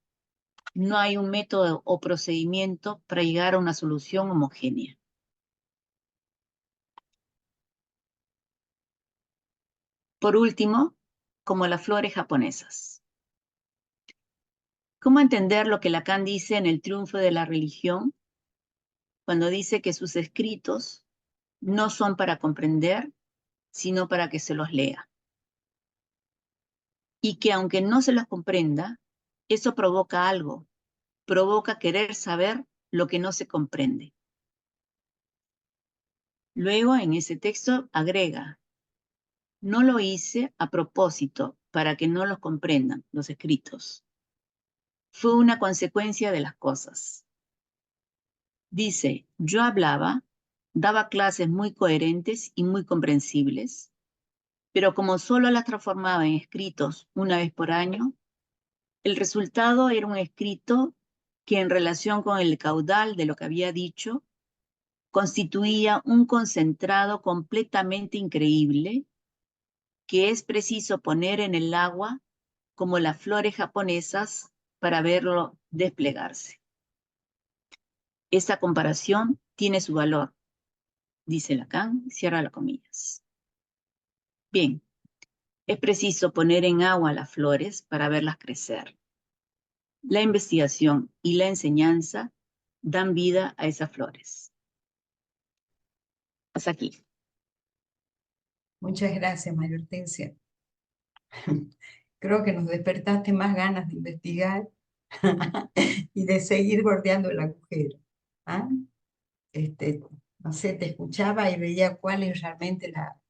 Speaker 3: no hay un método o procedimiento para llegar a una solución homogénea. Por último, como las flores japonesas. ¿Cómo entender lo que Lacan dice en El triunfo de la religión, cuando dice que sus escritos no son para comprender, sino para que se los lea? Y que aunque no se los comprenda, eso provoca algo, provoca querer saber lo que no se comprende. Luego, en ese texto, agrega: no lo hice a propósito para que no los comprendan los escritos. Fue una consecuencia de las cosas. Dice, yo hablaba, daba clases muy coherentes y muy comprensibles, pero como solo las transformaba en escritos una vez por año, el resultado era un escrito que en relación con el caudal de lo que había dicho, constituía un concentrado completamente increíble que es preciso poner en el agua como las flores japonesas para verlo desplegarse. Esta comparación tiene su valor, dice Lacan, cierra las comillas. Bien, es preciso poner en agua las flores para verlas crecer. La investigación y la enseñanza dan vida a esas flores. Hasta aquí.
Speaker 2: Muchas gracias, María Hortensia. Creo que nos despertaste más ganas de investigar y de seguir bordeando el agujero. ¿Ah? No sé, te escuchaba y veía cuál es realmente la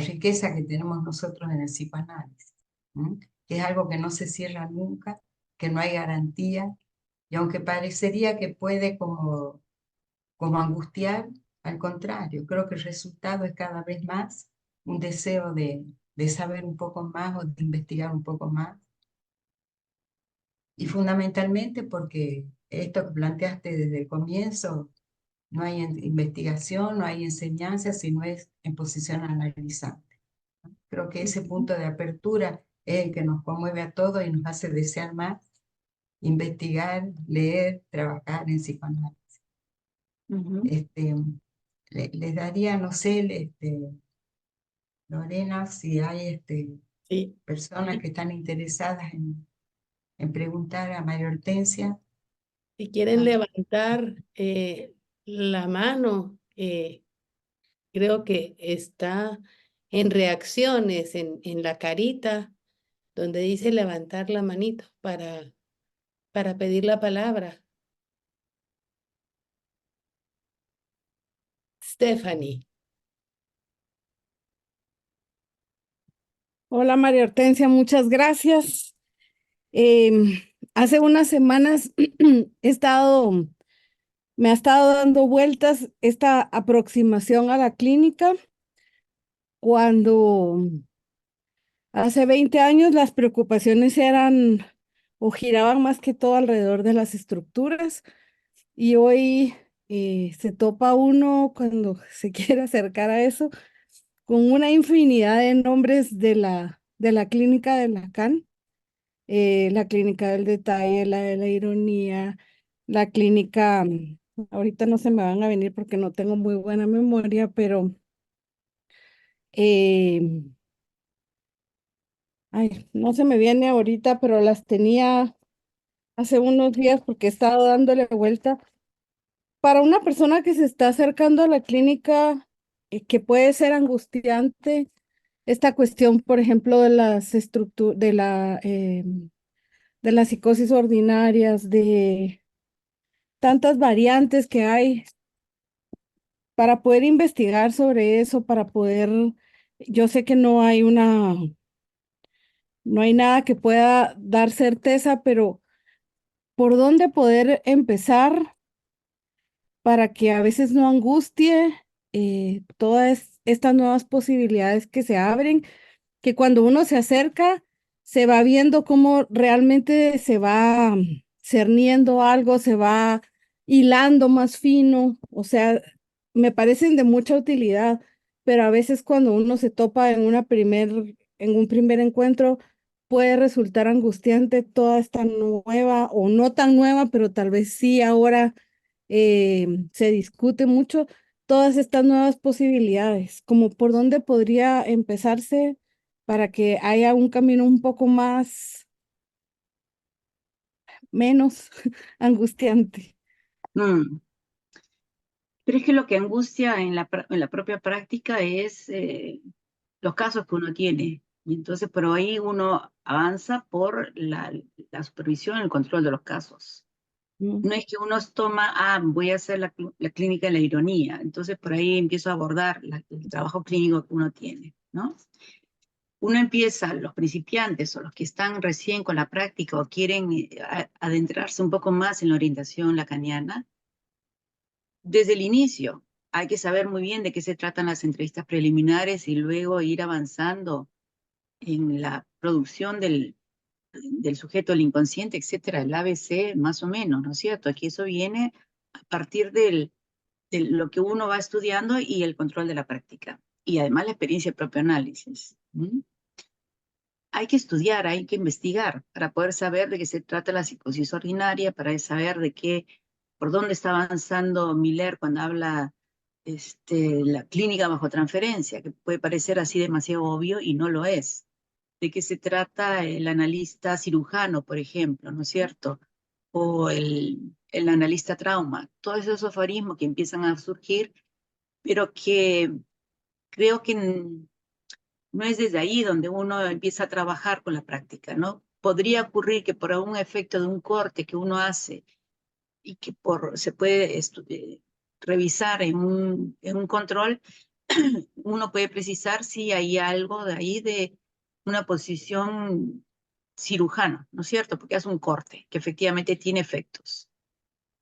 Speaker 2: riqueza que tenemos nosotros en el psicoanálisis, ¿m? Que es algo que no se cierra nunca, que no hay garantía, y aunque parecería que puede como angustiar, al contrario, creo que el resultado es cada vez más un deseo de saber un poco más o de investigar un poco más, y fundamentalmente porque esto que planteaste desde el comienzo, no hay investigación, no hay enseñanza, sino es en posición analizante. Creo que ese punto de apertura es el que nos conmueve a todos y nos hace desear más investigar, leer, trabajar en psicoanálisis. Les daría, no sé, Lorena, si hay
Speaker 1: Sí.
Speaker 2: personas que están interesadas en preguntar a María Hortensia.
Speaker 1: Si quieren levantar la mano, creo que está en reacciones, en la carita, donde dice levantar la manito para pedir la palabra. Stephanie.
Speaker 4: Hola María Hortensia, muchas gracias. Hace unas semanas me ha estado dando vueltas esta aproximación a la clínica cuando hace 20 años las preocupaciones eran o giraban más que todo alrededor de las estructuras y hoy se topa uno cuando se quiere acercar a eso con una infinidad de nombres de la clínica de Lacan. La clínica del detalle, la de la ironía, la clínica, ahorita no se me van a venir porque no tengo muy buena memoria, pero eh, ay, no se me viene ahorita, pero las tenía hace unos días porque he estado dándole vuelta. Para una persona que se está acercando a la clínica, que puede ser angustiante, esta cuestión, por ejemplo, de las estructuras, de las psicosis ordinarias, de tantas variantes que hay para poder investigar sobre eso, para poder, yo sé que no hay nada que pueda dar certeza, pero ¿por dónde poder empezar para que a veces no angustie todas estas nuevas posibilidades que se abren, que cuando uno se acerca, se va viendo cómo realmente se va cerniendo algo, se va hilando más fino, o sea, me parecen de mucha utilidad, pero a veces cuando uno se topa en un primer encuentro, puede resultar angustiante toda esta nueva o no tan nueva, pero tal vez sí ahora se discute mucho todas estas nuevas posibilidades, como por dónde podría empezarse para que haya un camino un poco menos angustiante.
Speaker 3: Pero es que lo que angustia en la propia práctica es los casos que uno tiene. Y entonces por ahí uno avanza por la supervisión y el control de los casos.
Speaker 4: Mm.
Speaker 3: No es que uno toma, voy a hacer la clínica de la ironía, entonces por ahí empiezo a abordar el trabajo clínico que uno tiene, ¿no? Uno empieza, los principiantes o los que están recién con la práctica o quieren adentrarse un poco más en la orientación lacaniana, desde el inicio, hay que saber muy bien de qué se tratan las entrevistas preliminares y luego ir avanzando en la producción del sujeto, el inconsciente, etcétera, el ABC, más o menos, ¿no es cierto? Aquí eso viene a partir de lo que uno va estudiando y el control de la práctica. Y además la experiencia del propio análisis. Hay que estudiar, hay que investigar para poder saber de qué se trata la psicosis ordinaria, para saber por dónde está avanzando Miller cuando habla la clínica bajo transferencia, que puede parecer así demasiado obvio y no lo es. De qué se trata el analista cirujano, por ejemplo, ¿no es cierto? O el analista trauma. Todos esos aforismos que empiezan a surgir, pero que creo que no es desde ahí donde uno empieza a trabajar con la práctica, ¿no? Podría ocurrir que por algún efecto de un corte que uno hace y que se puede revisar en un control, uno puede precisar si hay algo de ahí de una posición cirujana, ¿no es cierto? Porque hace un corte que efectivamente tiene efectos.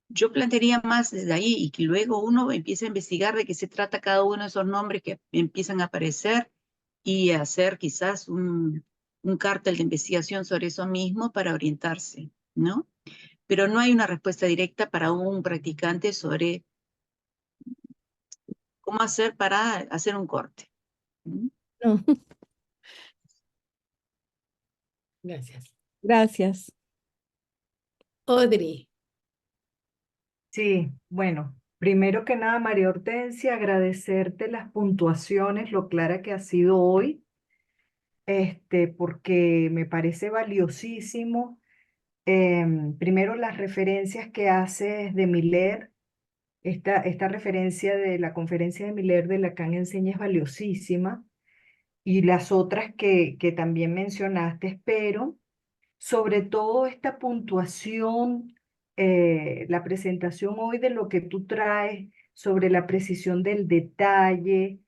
Speaker 3: Yo plantearía más desde ahí y que luego uno empiece a investigar de qué se trata cada uno de esos nombres que empiezan a aparecer y hacer quizás un cártel de investigación sobre eso mismo para orientarse, ¿no? Pero no hay una respuesta directa para un practicante sobre cómo hacer para hacer un corte.
Speaker 4: No,
Speaker 1: Gracias.
Speaker 4: gracias.
Speaker 1: Audrey.
Speaker 5: Sí, bueno, primero que nada, María Hortensia, agradecerte las puntuaciones, lo clara que ha sido hoy, porque me parece valiosísimo. Primero, las referencias que haces de Miller, esta referencia de la conferencia de Miller de Lacan enseña es valiosísima, y las otras que también mencionaste, pero sobre todo esta puntuación, la presentación hoy de lo que tú traes sobre la precisión del detalle,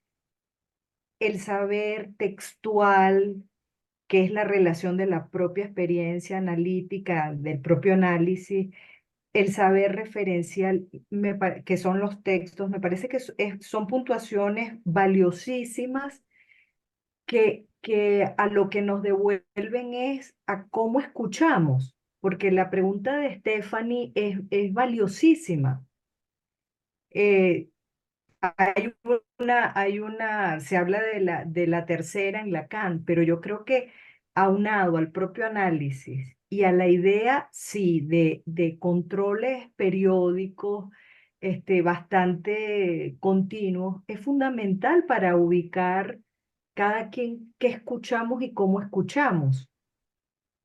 Speaker 5: el saber textual, que es la relación de la propia experiencia analítica, del propio análisis, el saber referencial, que son los textos, me parece que son puntuaciones valiosísimas que a lo que nos devuelven es a cómo escuchamos, porque la pregunta de Stephanie es valiosísima. Eh, se habla de la tercera en Lacan, pero yo creo que aunado al propio análisis y a la idea, sí, de controles periódicos, bastante continuos, es fundamental para ubicar cada quien qué escuchamos y cómo escuchamos.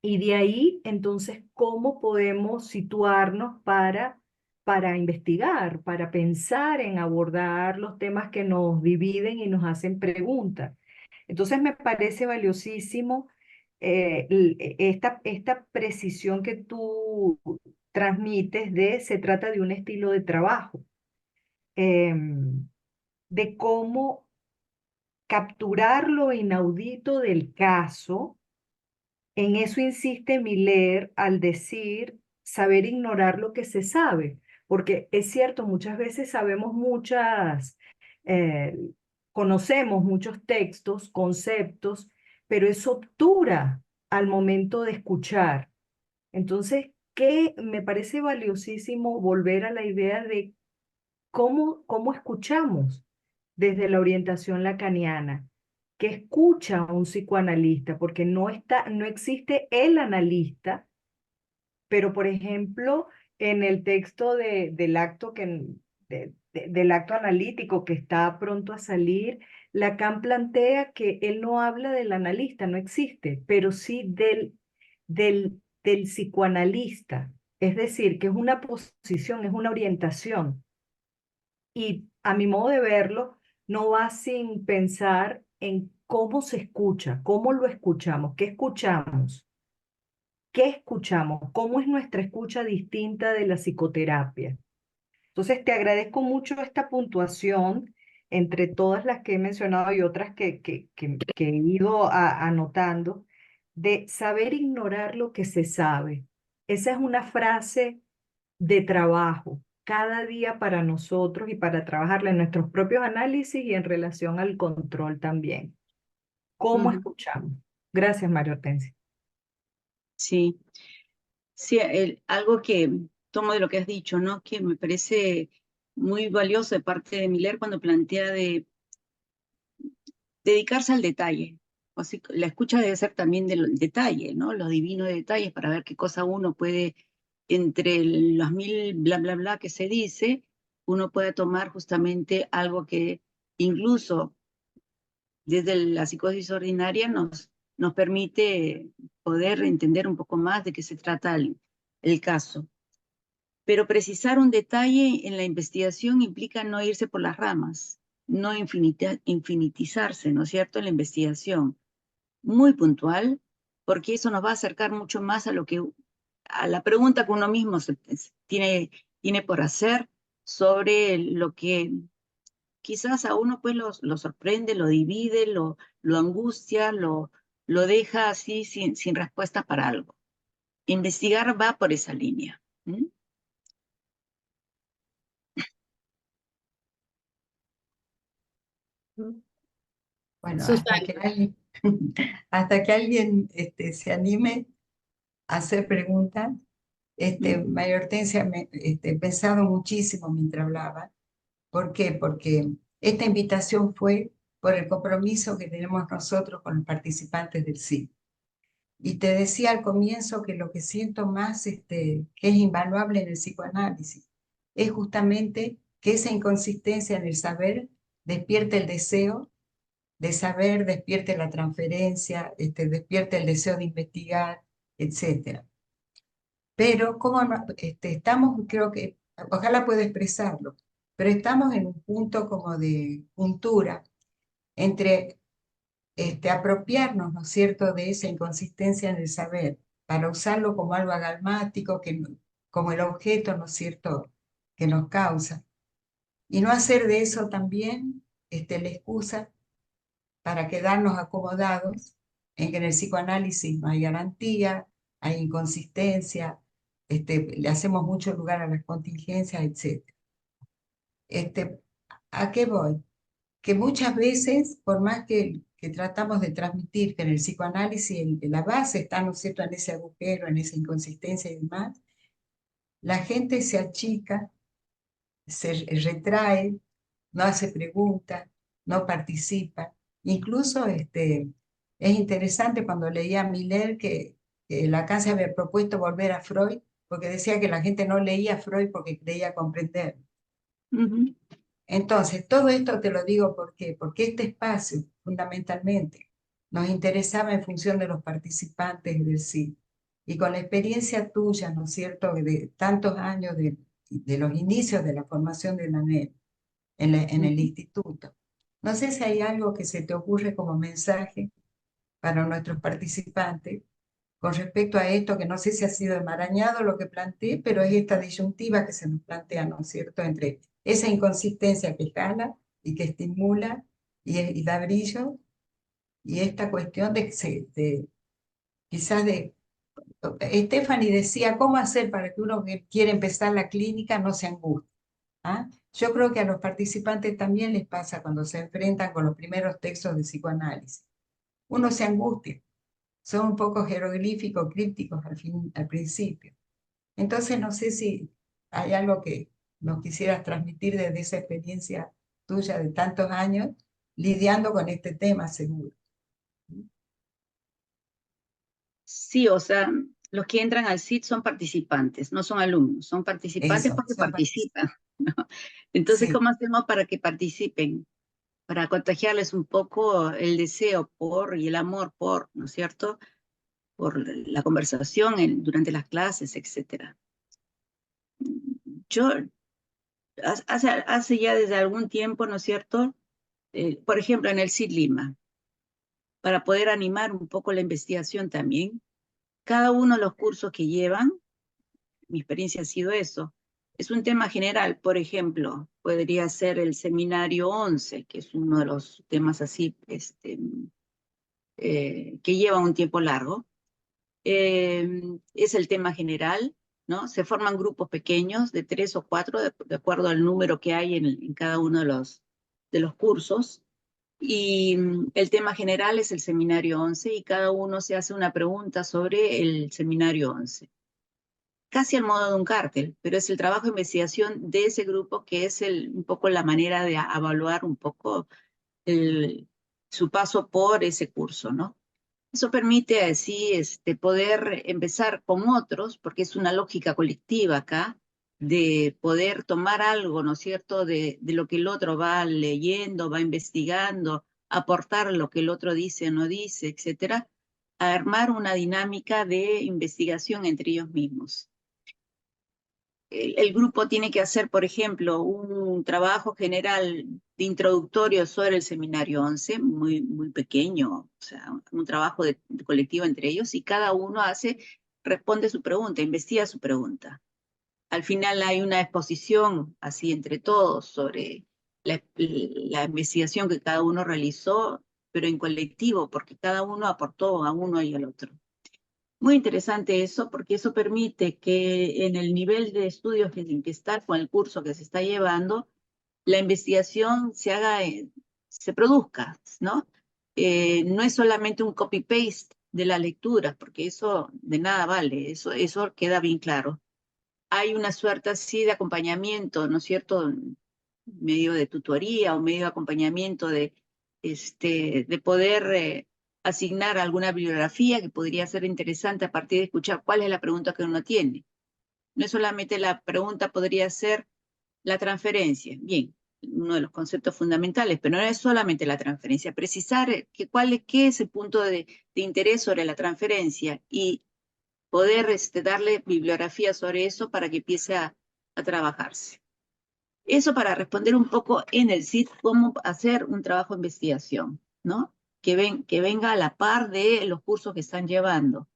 Speaker 5: Y de ahí, entonces, cómo podemos situarnos para investigar, para pensar en abordar los temas que nos dividen y nos hacen preguntas. Entonces, me parece valiosísimo esta precisión que tú transmites se trata de un estilo de trabajo, de cómo capturar lo inaudito del caso. En eso insiste Miller al decir saber ignorar lo que se sabe, porque es cierto, muchas veces eh, conocemos muchos textos, conceptos, pero eso obtura al momento de escuchar. Entonces, que me parece valiosísimo volver a la idea de cómo escuchamos desde la orientación lacaniana, que escucha a un psicoanalista, porque no existe el analista, pero por ejemplo, en el texto del acto analítico que está pronto a salir, Lacan plantea que él no habla del analista, no existe, pero sí del psicoanalista, es decir, que es una posición, es una orientación. Y a mi modo de verlo, no va sin pensar en cómo se escucha, cómo lo escuchamos, qué escuchamos, cómo es nuestra escucha distinta de la psicoterapia. Entonces, te agradezco mucho esta puntuación entre todas las que he mencionado y otras que he ido anotando, de saber ignorar lo que se sabe. Esa es una frase de trabajo. cada día para nosotros y para trabajarla en nuestros propios análisis y en relación al control también. ¿Cómo
Speaker 3: Ujú.
Speaker 5: escuchamos? Gracias, María Hortensia.
Speaker 3: Sí, sí, algo que tomo de lo que has dicho, ¿no? Que me parece muy valioso de parte de Miller cuando plantea de dedicarse al detalle. O sea, la escucha debe ser también del detalle, ¿no? Los divinos detalles para ver qué cosa uno puede, entre los mil bla, bla, bla que se dice, uno puede tomar justamente algo que incluso desde la psicosis ordinaria nos permite poder entender un poco más de qué se trata el caso. Pero precisar un detalle en la investigación implica no irse por las ramas, no infinitizarse, ¿no es cierto?, en la investigación. Muy puntual, porque eso nos va a acercar mucho más a a la pregunta que uno mismo tiene por hacer sobre lo que quizás a uno pues lo sorprende, lo divide, lo angustia, lo deja así sin respuesta para algo. Investigar va por esa línea. ¿Mm?
Speaker 2: Bueno,
Speaker 1: Susana.
Speaker 2: hasta que alguien se anime a hacer preguntas. María Hortensia, he pensado muchísimo mientras hablaba. ¿Por qué? Porque esta invitación fue por el compromiso que tenemos nosotros con los participantes del CID. Y te decía al comienzo que lo que siento más, que es invaluable en el psicoanálisis, es justamente que esa inconsistencia en el saber despierte el deseo de saber, despierte la transferencia, despierte el deseo de investigar, etc. Pero como estamos, creo que, ojalá pueda expresarlo, pero estamos en un punto como de juntura entre apropiarnos, ¿no es cierto?, de esa inconsistencia en el saber para usarlo como algo agalmático, como el objeto, ¿no es cierto?, que nos causa, y no hacer de eso también la excusa para quedarnos acomodados en que en el psicoanálisis no hay garantía, hay inconsistencia, le hacemos mucho lugar a las contingencias, etc. ¿A qué voy? Que muchas veces, por más que tratamos de transmitir que en el psicoanálisis la base está, ¿no es cierto?, en ese agujero, en esa inconsistencia y demás, la gente se achica, se retrae, no hace preguntas, no participa. Incluso es interesante cuando leía a Miller que Lacan se había propuesto volver a Freud, porque decía que la gente no leía a Freud porque creía comprender.
Speaker 3: Uh-huh.
Speaker 2: Entonces, todo esto te lo digo porque este espacio, fundamentalmente, nos interesaba en función de los participantes del CID. Y con la experiencia tuya, ¿no es cierto?, de tantos años de los inicios de la formación de la NED en el instituto. No sé si hay algo que se te ocurre como mensaje para nuestros participantes con respecto a esto, que no sé si ha sido enmarañado lo que planteé, pero es esta disyuntiva que se nos plantea, ¿no es cierto?, entre esa inconsistencia que jala y que estimula y da brillo, y esta cuestión quizás de... Stephanie decía, ¿cómo hacer para que uno que quiere empezar la clínica no se angustie? ¿Ah? Yo creo que a los participantes también les pasa cuando se enfrentan con los primeros textos de psicoanálisis. Uno se angustia, son un poco jeroglíficos, crípticos al principio. Entonces no sé si hay algo que nos quisieras transmitir desde esa experiencia tuya de tantos años lidiando con este tema, seguro.
Speaker 3: Sí, o sea, los que entran al CID son participantes, no son alumnos, son participantes
Speaker 2: Eso,
Speaker 3: porque participan, ¿no? Entonces,
Speaker 2: sí,
Speaker 3: ¿cómo hacemos para que participen? Para contagiarles un poco el deseo por y el amor por, ¿no es cierto?, por la conversación durante las clases, etc. Yo, hace ya desde algún tiempo, ¿no es cierto?, por ejemplo, en el CID Lima, para poder animar un poco la investigación también, cada uno de los cursos que llevan, mi experiencia ha sido eso, es un tema general. Por ejemplo, podría ser el seminario 11, que es uno de los temas así, que lleva un tiempo largo. Es el tema general, ¿no? Se forman grupos pequeños de 3 o 4, de acuerdo al número que hay en cada uno de los cursos. Y el tema general es el seminario 11 y cada uno se hace una pregunta sobre el seminario 11. Casi al modo de un cártel, pero es el trabajo de investigación de ese grupo que es un poco la manera de evaluar un poco su paso por ese curso, ¿no? Eso permite así poder empezar con otros, porque es una lógica colectiva acá, de poder tomar algo, ¿no es cierto?, de lo que el otro va leyendo, va investigando, aportar lo que el otro dice o no dice, etcétera, a armar una dinámica de investigación entre ellos mismos. El grupo tiene que hacer, por ejemplo, un trabajo general de introductorio sobre el seminario 11, muy, muy pequeño, o sea, un trabajo de colectivo entre ellos, y cada uno responde su pregunta, investiga su pregunta. Al final hay una exposición así entre todos sobre la investigación que cada uno realizó, pero en colectivo, porque cada uno aportó a uno y al otro. Muy interesante eso, porque eso permite que en el nivel de estudios en que está con el curso que se está llevando, la investigación se produzca, ¿no? No es solamente un copy-paste de la lectura, porque eso de nada vale, eso queda bien claro. Hay una suerte así de acompañamiento, ¿no es cierto?, medio de tutoría o medio de acompañamiento de poder asignar alguna bibliografía que podría ser interesante a partir de escuchar cuál es la pregunta que uno tiene. No es solamente la pregunta, podría ser la transferencia. Bien, uno de los conceptos fundamentales, pero no es solamente la transferencia. Precisar qué es el punto de interés sobre la transferencia y poder darle bibliografía sobre eso para que empiece a trabajarse. Eso para responder un poco en el SIT cómo hacer un trabajo de investigación, ¿no? Que venga a la par de los cursos que están llevando.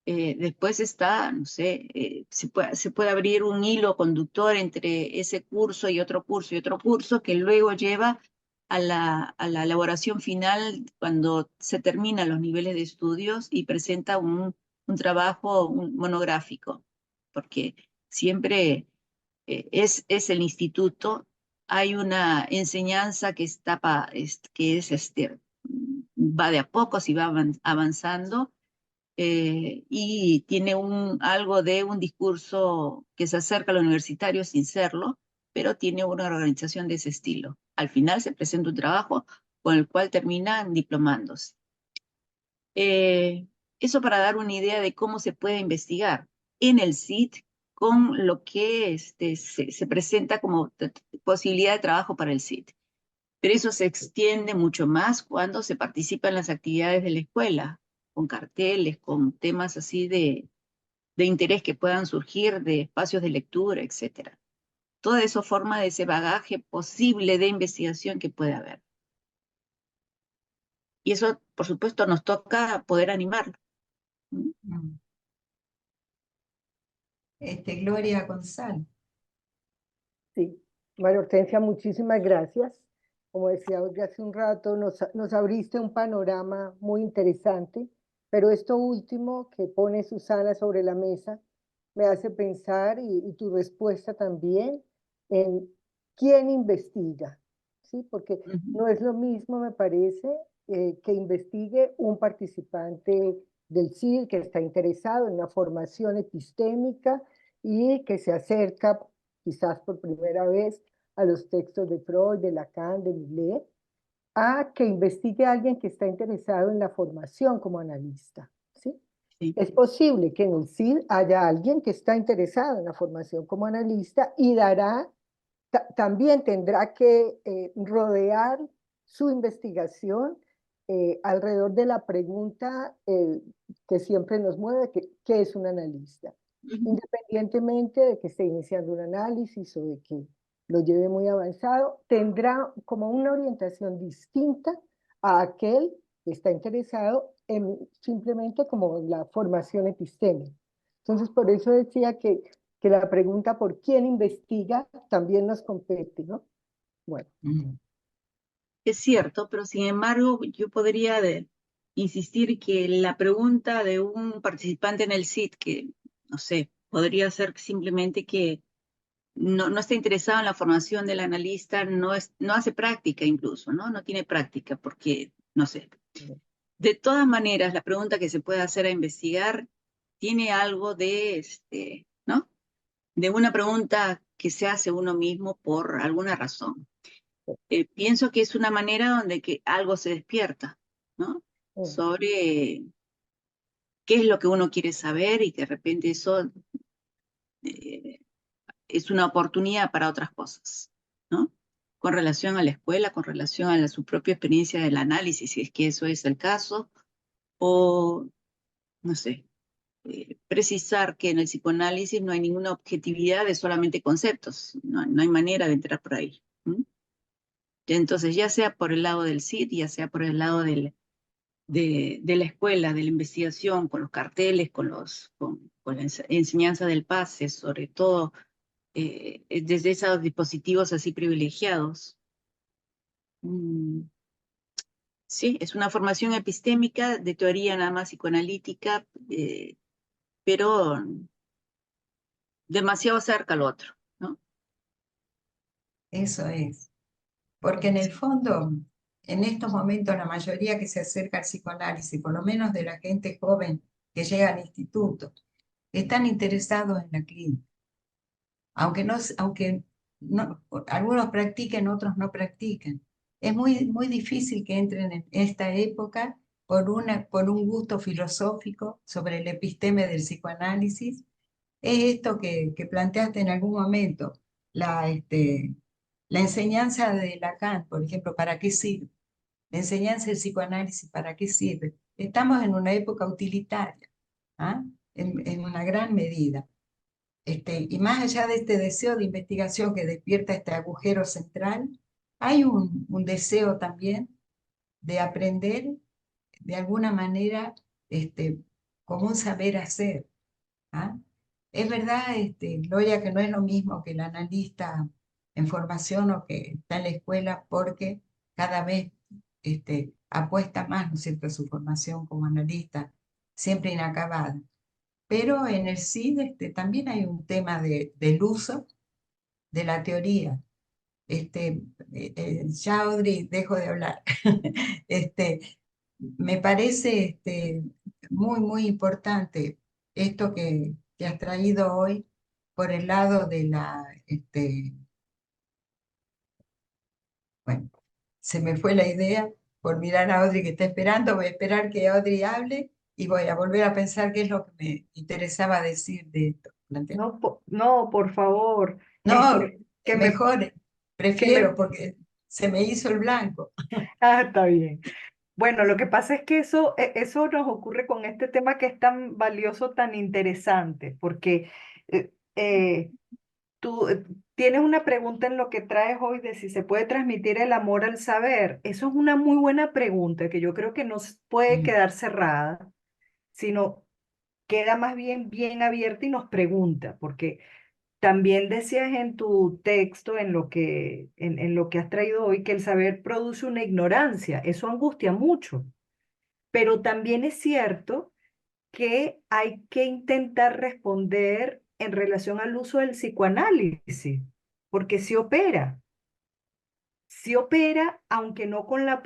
Speaker 3: Después está, no sé, se puede abrir un hilo conductor entre ese curso y otro curso que luego lleva a la elaboración final cuando se terminan los niveles de estudios y presenta un trabajo monográfico, porque siempre es el instituto, hay una enseñanza que va de a pocos y va avanzando, y tiene algo de un discurso que se acerca a lo universitario sin serlo, pero tiene una organización de ese estilo. Al final se presenta un trabajo con el cual terminan diplomándose. Eso para dar una idea de cómo se puede investigar en el SIT con lo que se presenta como posibilidad de trabajo para el SIT. Pero eso se extiende mucho más cuando se participa en las actividades de la escuela, con carteles, con temas así de interés que puedan surgir, de espacios de lectura, etc. Todo eso forma de ese bagaje posible de investigación que puede haber. Y eso, por supuesto, nos toca poder animarlo.
Speaker 2: Gloria González.
Speaker 6: Sí, María Hortensia, muchísimas gracias. Como decía Olga hace un rato, nos abriste un panorama muy interesante, pero esto último que pone Susana sobre la mesa me hace pensar, y tu respuesta también, en quién investiga, ¿sí? Porque no es lo mismo, me parece, que investigue un participante del CID que está interesado en la formación epistémica y que se acerca quizás por primera vez a los textos de Freud, de Lacan, de Millet, a que investigue a alguien que está interesado en la formación como analista, ¿sí? Sí. Es posible que en el CID haya alguien que está interesado en la formación como analista y también tendrá que rodear su investigación alrededor de la pregunta que siempre nos mueve, ¿qué es un analista? Independientemente de que esté iniciando un análisis o de que lo lleve muy avanzado, tendrá como una orientación distinta a aquel que está interesado en simplemente como la formación epistémica. Entonces, por eso decía que la pregunta por quién investiga también nos compete, ¿no? Bueno.
Speaker 3: Es cierto, pero sin embargo, yo podría insistir que la pregunta de un participante en el SIT, que, no sé, podría ser simplemente que no está interesado en la formación del analista, no hace práctica incluso, ¿no? No tiene práctica porque, no sé. De todas maneras, la pregunta que se puede hacer a investigar tiene algo de, ¿no? De una pregunta que se hace uno mismo por alguna razón. Pienso que es una manera donde que algo se despierta, ¿no? Sobre qué es lo que uno quiere saber y que de repente eso es una oportunidad para otras cosas, ¿no? Con relación a la escuela, con relación a su propia experiencia del análisis, si es que eso es el caso, o, no sé, precisar que en el psicoanálisis no hay ninguna objetividad de solamente conceptos, no hay manera de entrar por ahí. Entonces, ya sea por el lado del CID, ya sea por el lado de la escuela, de la investigación, con los carteles, con la enseñanza del pase, sobre todo desde esos dispositivos así privilegiados. Sí, es una formación epistémica de teoría nada más psicoanalítica, pero demasiado cerca al otro, ¿no?
Speaker 2: Eso es. Porque en el fondo, en estos momentos, la mayoría que se acerca al psicoanálisis, por lo menos de la gente joven que llega al instituto, están interesados en la clínica. Aunque algunos practiquen, otros no practiquen. Es muy difícil que entren en esta época por un gusto filosófico sobre el episteme del psicoanálisis. Es esto que planteaste en algún momento, la enseñanza de Lacan, por ejemplo, ¿para qué sirve? La enseñanza del psicoanálisis, ¿para qué sirve? Estamos en una época utilitaria, ¿ah? En una gran medida. Y más allá de este deseo de investigación que despierta este agujero central, hay un deseo también de aprender de alguna manera como un saber hacer. ¿Ah? Es verdad, Gloria, que no es lo mismo que el analista en formación o que está en la escuela porque cada vez apuesta más, ¿no es cierto?, a su formación como analista, siempre inacabada. Pero en el CID también hay un tema del uso de la teoría. Ya, Audrey, dejo de hablar. Me parece muy importante esto que has traído hoy por el lado de bueno, se me fue la idea por mirar a Audrey que está esperando, voy a esperar que Audrey hable y voy a volver a pensar qué es lo que me interesaba decir de esto.
Speaker 5: No, no, por favor,
Speaker 2: No,
Speaker 5: que me,
Speaker 2: mejor,
Speaker 5: que me,
Speaker 2: prefiero porque se me hizo el blanco.
Speaker 5: está bien. Bueno, lo que pasa es que eso nos ocurre con este tema que es tan valioso, tan interesante, porque eh, eh, tú tienes una pregunta en lo que traes hoy de si se puede transmitir el amor al saber. Eso es una muy buena pregunta que yo creo que no puede quedar cerrada, sino queda más bien abierta y nos pregunta, porque también decías en tu texto, en lo que has traído hoy, que el saber produce una ignorancia. Eso angustia mucho. Pero también es cierto que hay que intentar responder en relación al uso del psicoanálisis, porque sí opera, aunque no con la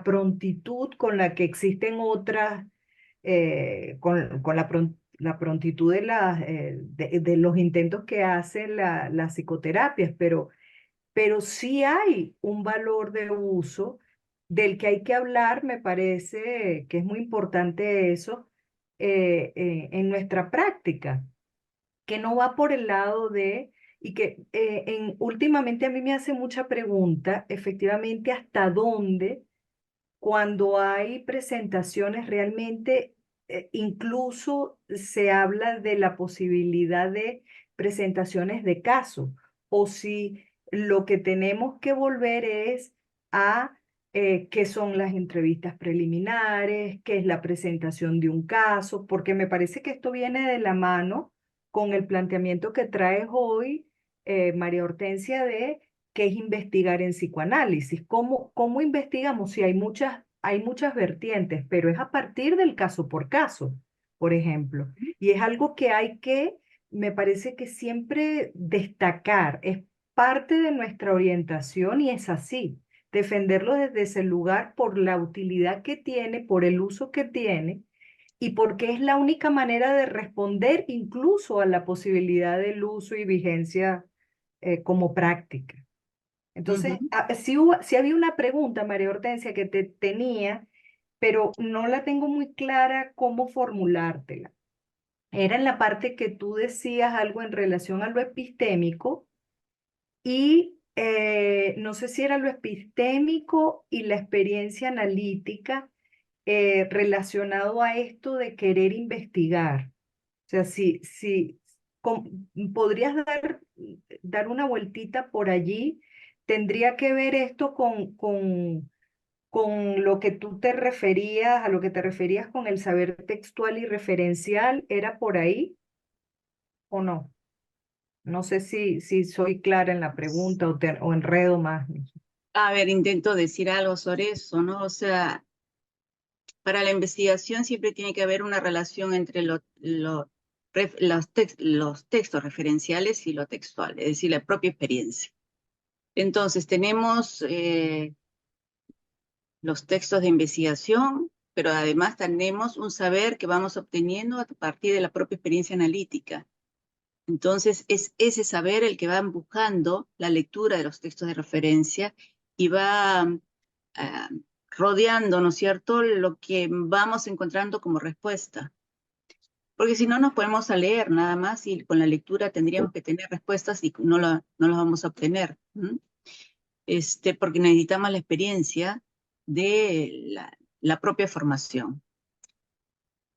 Speaker 5: prontitud con la que existen otras, con la prontitud de los intentos que hacen las psicoterapias, pero sí hay un valor de uso del que hay que hablar, me parece que es muy importante eso en nuestra práctica, que no va por el lado de, y que últimamente a mí me hace mucha pregunta, efectivamente, hasta dónde cuando hay presentaciones realmente, incluso se habla de la posibilidad de presentaciones de caso, o si lo que tenemos que volver es a qué son las entrevistas preliminares, qué es la presentación de un caso, porque me parece que esto viene de la mano con el planteamiento que traes hoy, María Hortensia, de qué es investigar en psicoanálisis. ¿Cómo investigamos? Si hay muchas vertientes, pero es a partir del caso por caso, por ejemplo. Y es algo que hay que, me parece que siempre destacar, es parte de nuestra orientación y es así, defenderlo desde ese lugar por la utilidad que tiene, por el uso que tiene y porque es la única manera de responder incluso a la posibilidad del uso y vigencia como práctica. Entonces,
Speaker 3: Ujú.
Speaker 5: sí había una pregunta, María Hortensia, que te tenía, pero no la tengo muy clara cómo formulártela. Era en la parte que tú decías algo en relación a lo epistémico y no sé si era lo epistémico y la experiencia analítica relacionado a esto de querer investigar. O sea, podrías dar una vueltita por allí, tendría que ver esto con lo que tú te referías, a lo que te referías con el saber textual y referencial, ¿era por ahí o no? No sé si soy clara en la pregunta o enredo más. No sé.
Speaker 3: A ver, intento decir algo sobre eso, ¿no? O sea, para la investigación siempre tiene que haber una relación entre los textos referenciales y lo textual, es decir, la propia experiencia. Entonces, tenemos los textos de investigación, pero además tenemos un saber que vamos obteniendo a partir de la propia experiencia analítica. Entonces, es ese saber el que va buscando la lectura de los textos de referencia y va ah, rodeando, ¿no es cierto?, lo que vamos encontrando como respuesta. Porque si no nos ponemos a leer nada más y con la lectura tendríamos que tener respuestas y no las vamos a obtener. Porque necesitamos la experiencia de la propia formación.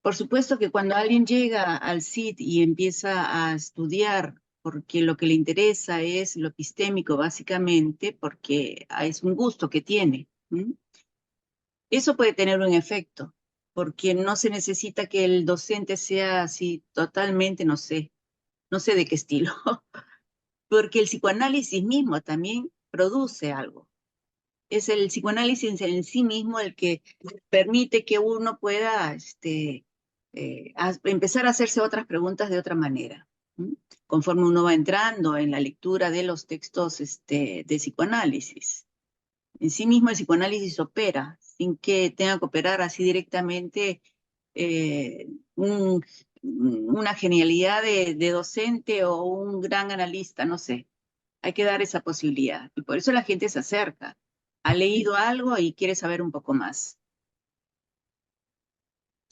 Speaker 3: Por supuesto que cuando alguien llega al CIT y empieza a estudiar porque lo que le interesa es lo epistémico básicamente, porque es un gusto que tiene, eso puede tener un efecto, porque no se necesita que el docente sea así totalmente, no sé de qué estilo, porque el psicoanálisis mismo también produce algo. Es el psicoanálisis en sí mismo el que permite que uno pueda empezar a hacerse otras preguntas de otra manera, conforme uno va entrando en la lectura de los textos de psicoanálisis. En sí mismo el psicoanálisis opera, sin que tenga que operar así directamente eh, una genialidad de docente o un gran analista, no sé. Hay que dar esa posibilidad. Y por eso la gente se acerca. Ha leído algo y quiere saber un poco más.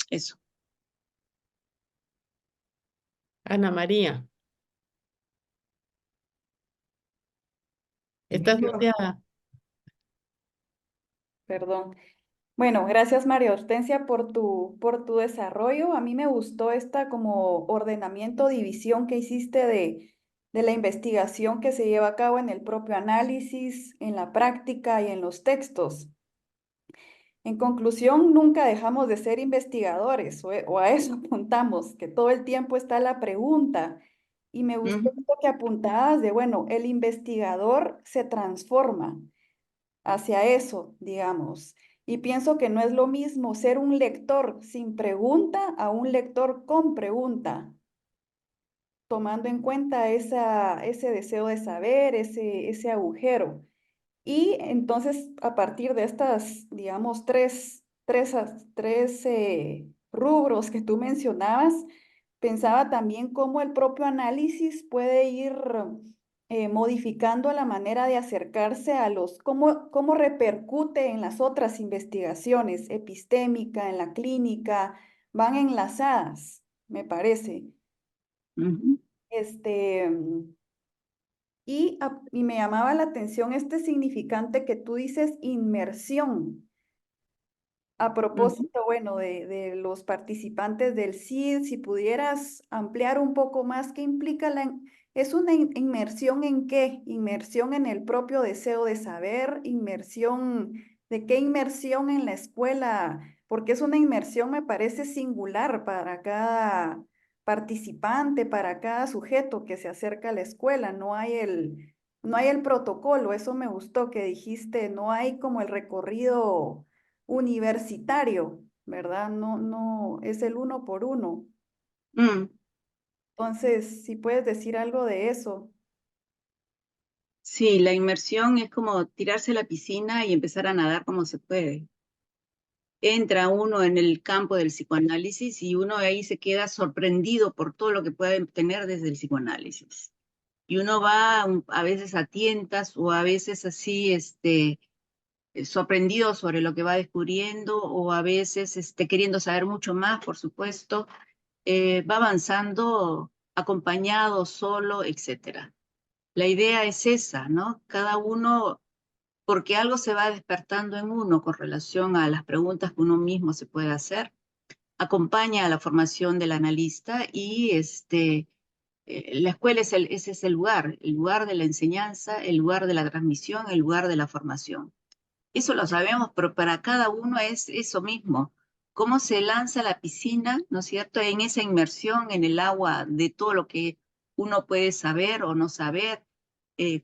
Speaker 3: Eso.
Speaker 1: Ana María, estás
Speaker 5: Yo-
Speaker 1: muteada.
Speaker 7: Perdón. Bueno, gracias María Hortensia por tu desarrollo. A mí me gustó esta como ordenamiento, división que hiciste de la investigación que se lleva a cabo en el propio análisis, en la práctica y en los textos. En conclusión, nunca dejamos de ser investigadores, o a eso apuntamos, que todo el tiempo está la pregunta. Y me gustó esto que apuntabas de, bueno, el investigador se transforma hacia eso, digamos. Y pienso que no es lo mismo ser un lector sin pregunta a un lector con pregunta, tomando en cuenta ese deseo de saber, ese agujero. Y entonces, a partir de estas, digamos, tres rubros que tú mencionabas, pensaba también cómo el propio análisis puede ir modificando la manera de acercarse a cómo repercute en las otras investigaciones, epistémica, en la clínica, van enlazadas, me parece.
Speaker 3: Ujú.
Speaker 7: Este, y me llamaba la atención este significante que tú dices, inmersión. A
Speaker 3: Ujú.
Speaker 7: propósito, bueno, de los participantes del CID, si pudieras ampliar un poco más, ¿qué implica es una inmersión en qué? Inmersión en el propio deseo de saber, ¿de qué inmersión en la escuela? Porque es una inmersión, me parece singular para cada participante, para cada sujeto que se acerca a la escuela. No hay el protocolo, eso me gustó que dijiste, no hay como el recorrido universitario. ¿verdad? No, es el 1 por 1.
Speaker 3: Mm,
Speaker 7: Entonces, si puedes decir algo de eso.
Speaker 3: sí, la inmersión es como tirarse a la piscina y empezar a nadar como se puede. Entra uno en el campo del psicoanálisis y uno ahí se queda sorprendido por todo lo que puede obtener desde el psicoanálisis. Y uno va a veces a tientas o a veces así, sorprendido sobre lo que va descubriendo o a veces queriendo saber mucho más, por supuesto, va avanzando acompañado, solo, etcétera. La idea es esa, ¿no? Cada uno, porque algo se va despertando en uno con relación a las preguntas que uno mismo se puede hacer, acompaña a la formación del analista y la escuela ese es el lugar de la enseñanza, el lugar de la transmisión, el lugar de la formación. Eso lo sabemos, pero para cada uno es eso mismo. Cómo se lanza a la piscina, ¿no es cierto? En esa inmersión en el agua de todo lo que uno puede saber o no saber,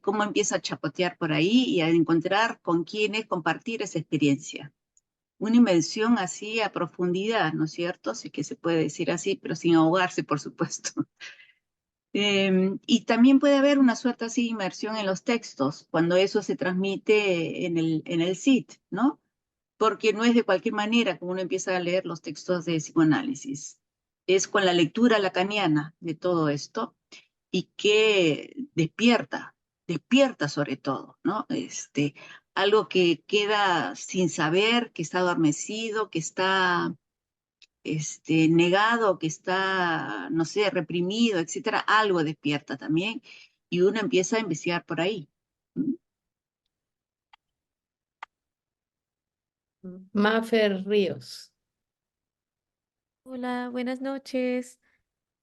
Speaker 3: cómo empieza a chapotear por ahí y a encontrar con quienes compartir esa experiencia. Una inmersión así a profundidad, ¿no es cierto? Sí que se puede decir así, pero sin ahogarse, por supuesto. Y también puede haber una suerte así de inmersión en los textos, cuando eso se transmite en el SIT, ¿no? Porque no es de cualquier manera como uno empieza a leer los textos de psicoanálisis. Es con la lectura lacaniana de todo esto y que despierta sobre todo, ¿no? Algo que queda sin saber, que está adormecido, que está negado, que está, no sé, reprimido, etcétera, algo despierta también y uno empieza a investigar por ahí.
Speaker 1: Mafer Ríos.
Speaker 8: Hola, buenas noches.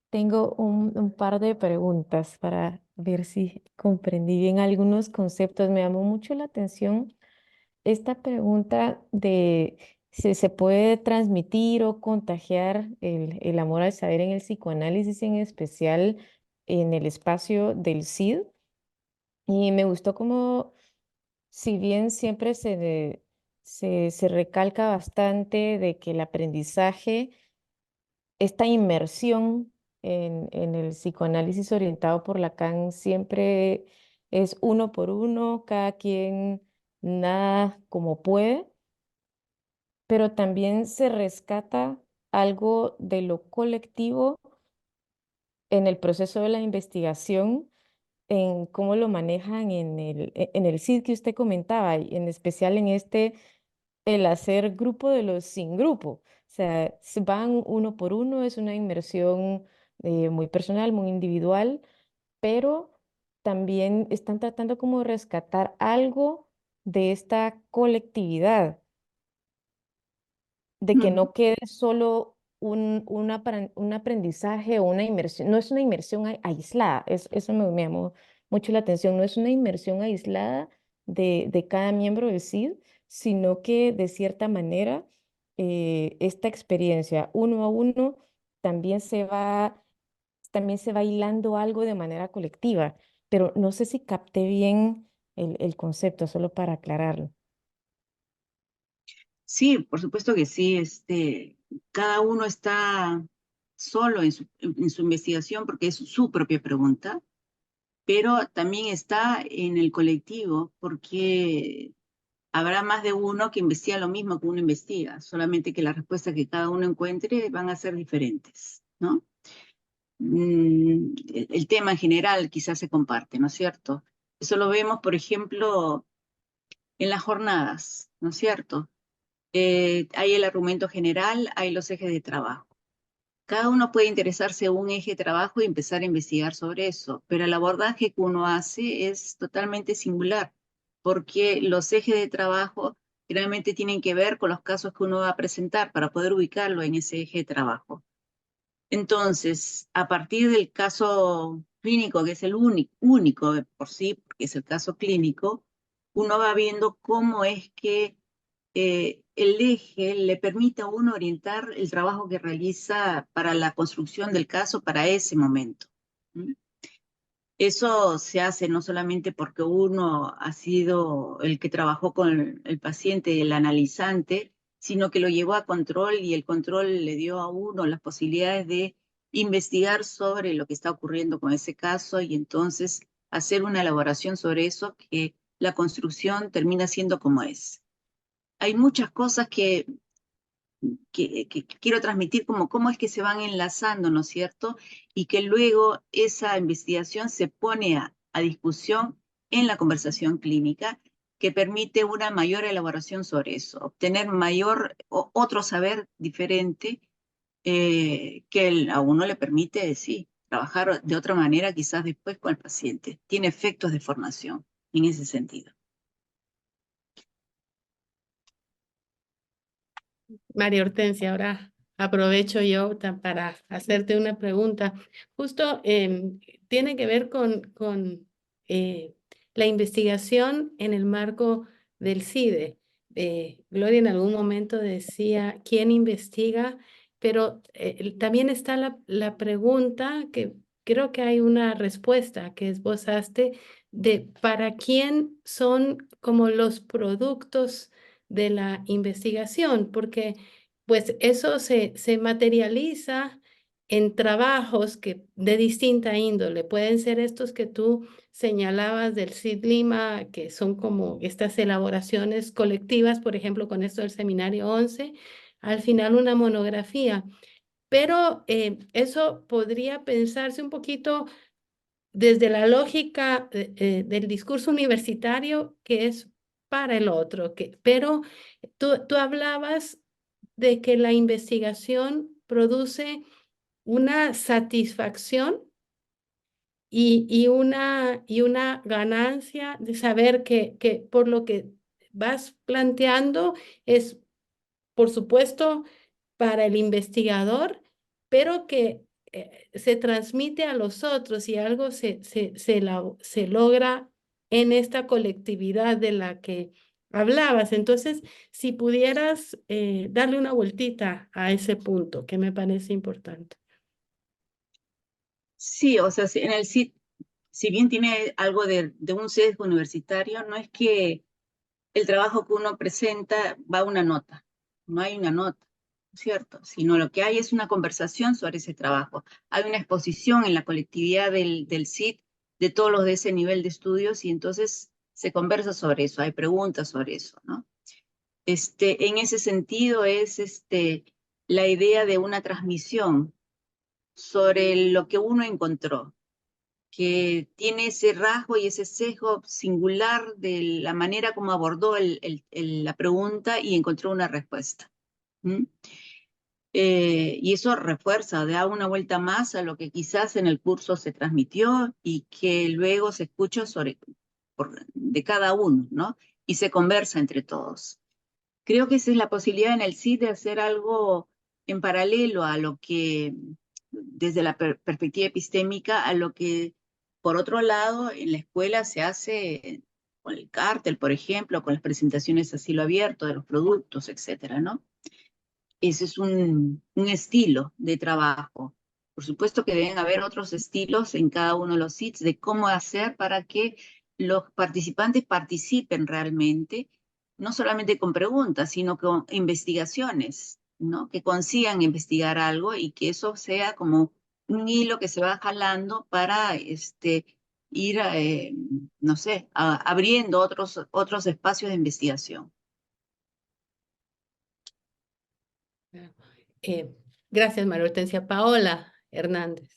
Speaker 8: Tengo un par de preguntas para ver si comprendí bien algunos conceptos. Me llamó mucho la atención esta pregunta de si se puede transmitir o contagiar el amor al saber en el psicoanálisis, en especial en el espacio del SID. Y me gustó como, si bien siempre se recalca bastante de que el aprendizaje, esta inmersión en el psicoanálisis orientado por Lacan siempre es 1 por 1, cada quien nada como puede, pero también se rescata algo de lo colectivo en el proceso de la investigación, en cómo lo manejan en el CID que usted comentaba, y en especial en el hacer grupo de los sin grupo. O sea, van 1 por 1, es una inmersión muy personal, muy individual, pero también están tratando como de rescatar algo de esta colectividad, de que
Speaker 3: Ujú.
Speaker 8: no quede solo un aprendizaje o una inmersión, no es una inmersión aislada, eso me llamó mucho la atención, no es una inmersión aislada de cada miembro del CID, sino que de cierta manera esta experiencia 1 a 1 también también se va hilando algo de manera colectiva, pero no sé si capté bien el concepto, solo para aclararlo.
Speaker 3: Sí, por supuesto que sí. Cada uno está solo en su investigación porque es su propia pregunta, pero también está en el colectivo porque habrá más de uno que investiga lo mismo que uno investiga, solamente que las respuestas que cada uno encuentre van a ser diferentes, ¿no? El tema en general quizás se comparte, ¿no es cierto? Eso lo vemos, por ejemplo, en las jornadas, ¿no es cierto? Hay el argumento general, hay los ejes de trabajo. Cada uno puede interesarse en un eje de trabajo y empezar a investigar sobre eso, pero el abordaje que uno hace es totalmente singular, porque los ejes de trabajo generalmente tienen que ver con los casos que uno va a presentar para poder ubicarlo en ese eje de trabajo. Entonces, a partir del caso clínico, que es el único de por sí, porque es el caso clínico, uno va viendo cómo es que el eje le permite a uno orientar el trabajo que realiza para la construcción del caso para ese momento. ¿Mm? Eso se hace no solamente porque uno ha sido el que trabajó con el paciente, el analizante, sino que lo llevó a control y el control le dio a uno las posibilidades de investigar sobre lo que está ocurriendo con ese caso y entonces hacer una elaboración sobre eso, que la construcción termina siendo como es. Hay muchas cosas que quiero transmitir, como cómo es que se van enlazando, ¿no es cierto? Y que luego esa investigación se pone a discusión en la conversación clínica, que permite una mayor elaboración sobre eso, obtener otro saber diferente que a uno le permite, sí, trabajar de otra manera quizás después con el paciente. Tiene efectos de formación en ese sentido.
Speaker 1: María Hortensia, ahora aprovecho yo para hacerte una pregunta. Justo tiene que ver con la investigación en el marco del CIDE. Gloria en algún momento decía, ¿quién investiga? Pero también está la pregunta que creo que hay una respuesta que esbozaste de para quién son como los productos de la investigación, porque pues eso se materializa en trabajos de distinta índole. Pueden ser estos que tú señalabas del CID Lima, que son como estas elaboraciones colectivas, por ejemplo, con esto del seminario 11, al final una monografía. Pero eso podría pensarse un poquito desde la lógica del discurso universitario, que es para el otro, pero tú hablabas de que la investigación produce una satisfacción y una ganancia de saber que por lo que vas planteando es, por supuesto, para el investigador, pero que se transmite a los otros y algo se logra en esta colectividad de la que hablabas. Entonces, si pudieras darle una vueltita a ese punto, que me parece importante.
Speaker 3: Sí, o sea, en el CIT, si bien tiene algo de un sesgo universitario, no es que el trabajo que uno presenta va a una nota, no hay una nota, ¿cierto? Sino lo que hay es una conversación sobre ese trabajo. Hay una exposición en la colectividad del CIT de todos los de ese nivel de estudios y entonces se conversa sobre eso, hay preguntas sobre eso, ¿no? En ese sentido es la idea de una transmisión sobre lo que uno encontró, que tiene ese rasgo y ese sesgo singular de la manera como abordó la pregunta y encontró una respuesta. Y eso refuerza, da una vuelta más a lo que quizás en el curso se transmitió y que luego se escucha de cada uno, ¿no? Y se conversa entre todos. Creo que esa es la posibilidad en el CID de hacer algo en paralelo a lo que, desde la perspectiva epistémica, a lo que, por otro lado, en la escuela se hace con el cártel, por ejemplo, con las presentaciones a cielo abierto de los productos, etcétera, ¿no? Ese es un estilo de trabajo. Por supuesto que deben haber otros estilos en cada uno de los CIDs de cómo hacer para que los participantes participen realmente, no solamente con preguntas, sino con investigaciones, ¿no? Que consigan investigar algo y que eso sea como un hilo que se va jalando para ir, no sé, abriendo otros espacios de investigación.
Speaker 1: Gracias, María Hortensia. Paola Hernández.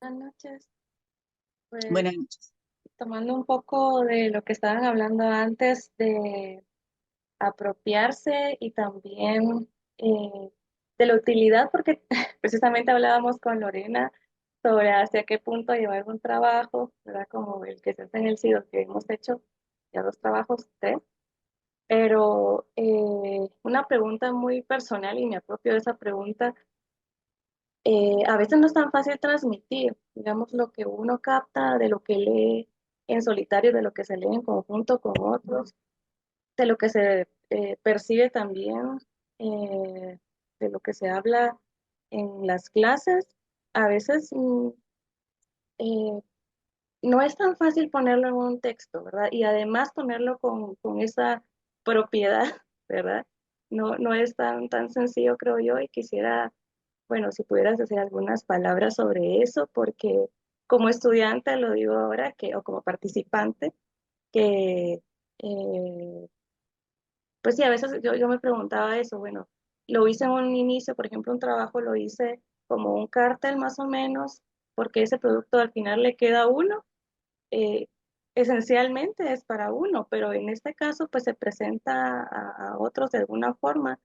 Speaker 9: Buenas noches. Pues
Speaker 3: Buenas noches.
Speaker 9: tomando un poco de lo que estaban hablando antes de apropiarse y también de la utilidad, porque precisamente hablábamos con Lorena sobre hacia qué punto llevar un trabajo, ¿verdad? Como el que se hace en el CIDO, que hemos hecho ya 2 trabajos, 3, pero una pregunta muy personal y me apropio de esa pregunta. A veces no es tan fácil transmitir, digamos, lo que uno capta de lo que lee en solitario, de lo que se lee en conjunto con otros, de lo que se percibe también, de lo que se habla en las clases. A veces eh, no es tan fácil ponerlo en un texto, ¿verdad? Y además ponerlo con esa propiedad, ¿verdad? No es tan sencillo, creo yo, y quisiera, bueno, si pudieras decir algunas palabras sobre eso, porque como estudiante, lo digo ahora, o como participante, que pues sí, a veces yo me preguntaba eso, bueno, lo hice en un inicio, por ejemplo, un trabajo lo hice como un cártel más o menos, porque ese producto al final le queda a uno, eh, esencialmente es para uno, pero en este caso pues se presenta a otros de alguna forma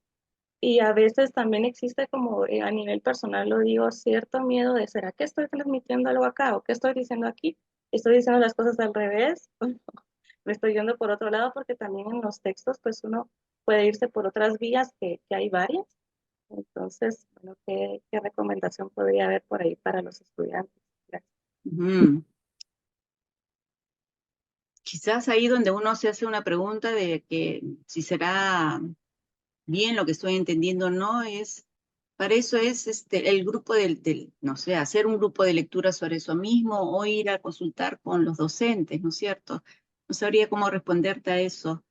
Speaker 9: y a veces también existe como a nivel personal, lo digo, cierto miedo de, ¿será que estoy transmitiendo algo acá o qué estoy diciendo aquí? ¿Estoy diciendo las cosas al revés? Me estoy yendo por otro lado porque también en los textos pues uno puede irse por otras vías que hay varias. Entonces, bueno, ¿qué recomendación podría haber por ahí para los estudiantes? Gracias.
Speaker 3: Ujú. Quizás ahí donde uno se hace una pregunta de que si será bien lo que estoy entendiendo o no, para eso es el grupo no sé, hacer un grupo de lectura sobre eso mismo o ir a consultar con los docentes, ¿no es cierto? No sabría cómo responderte a eso,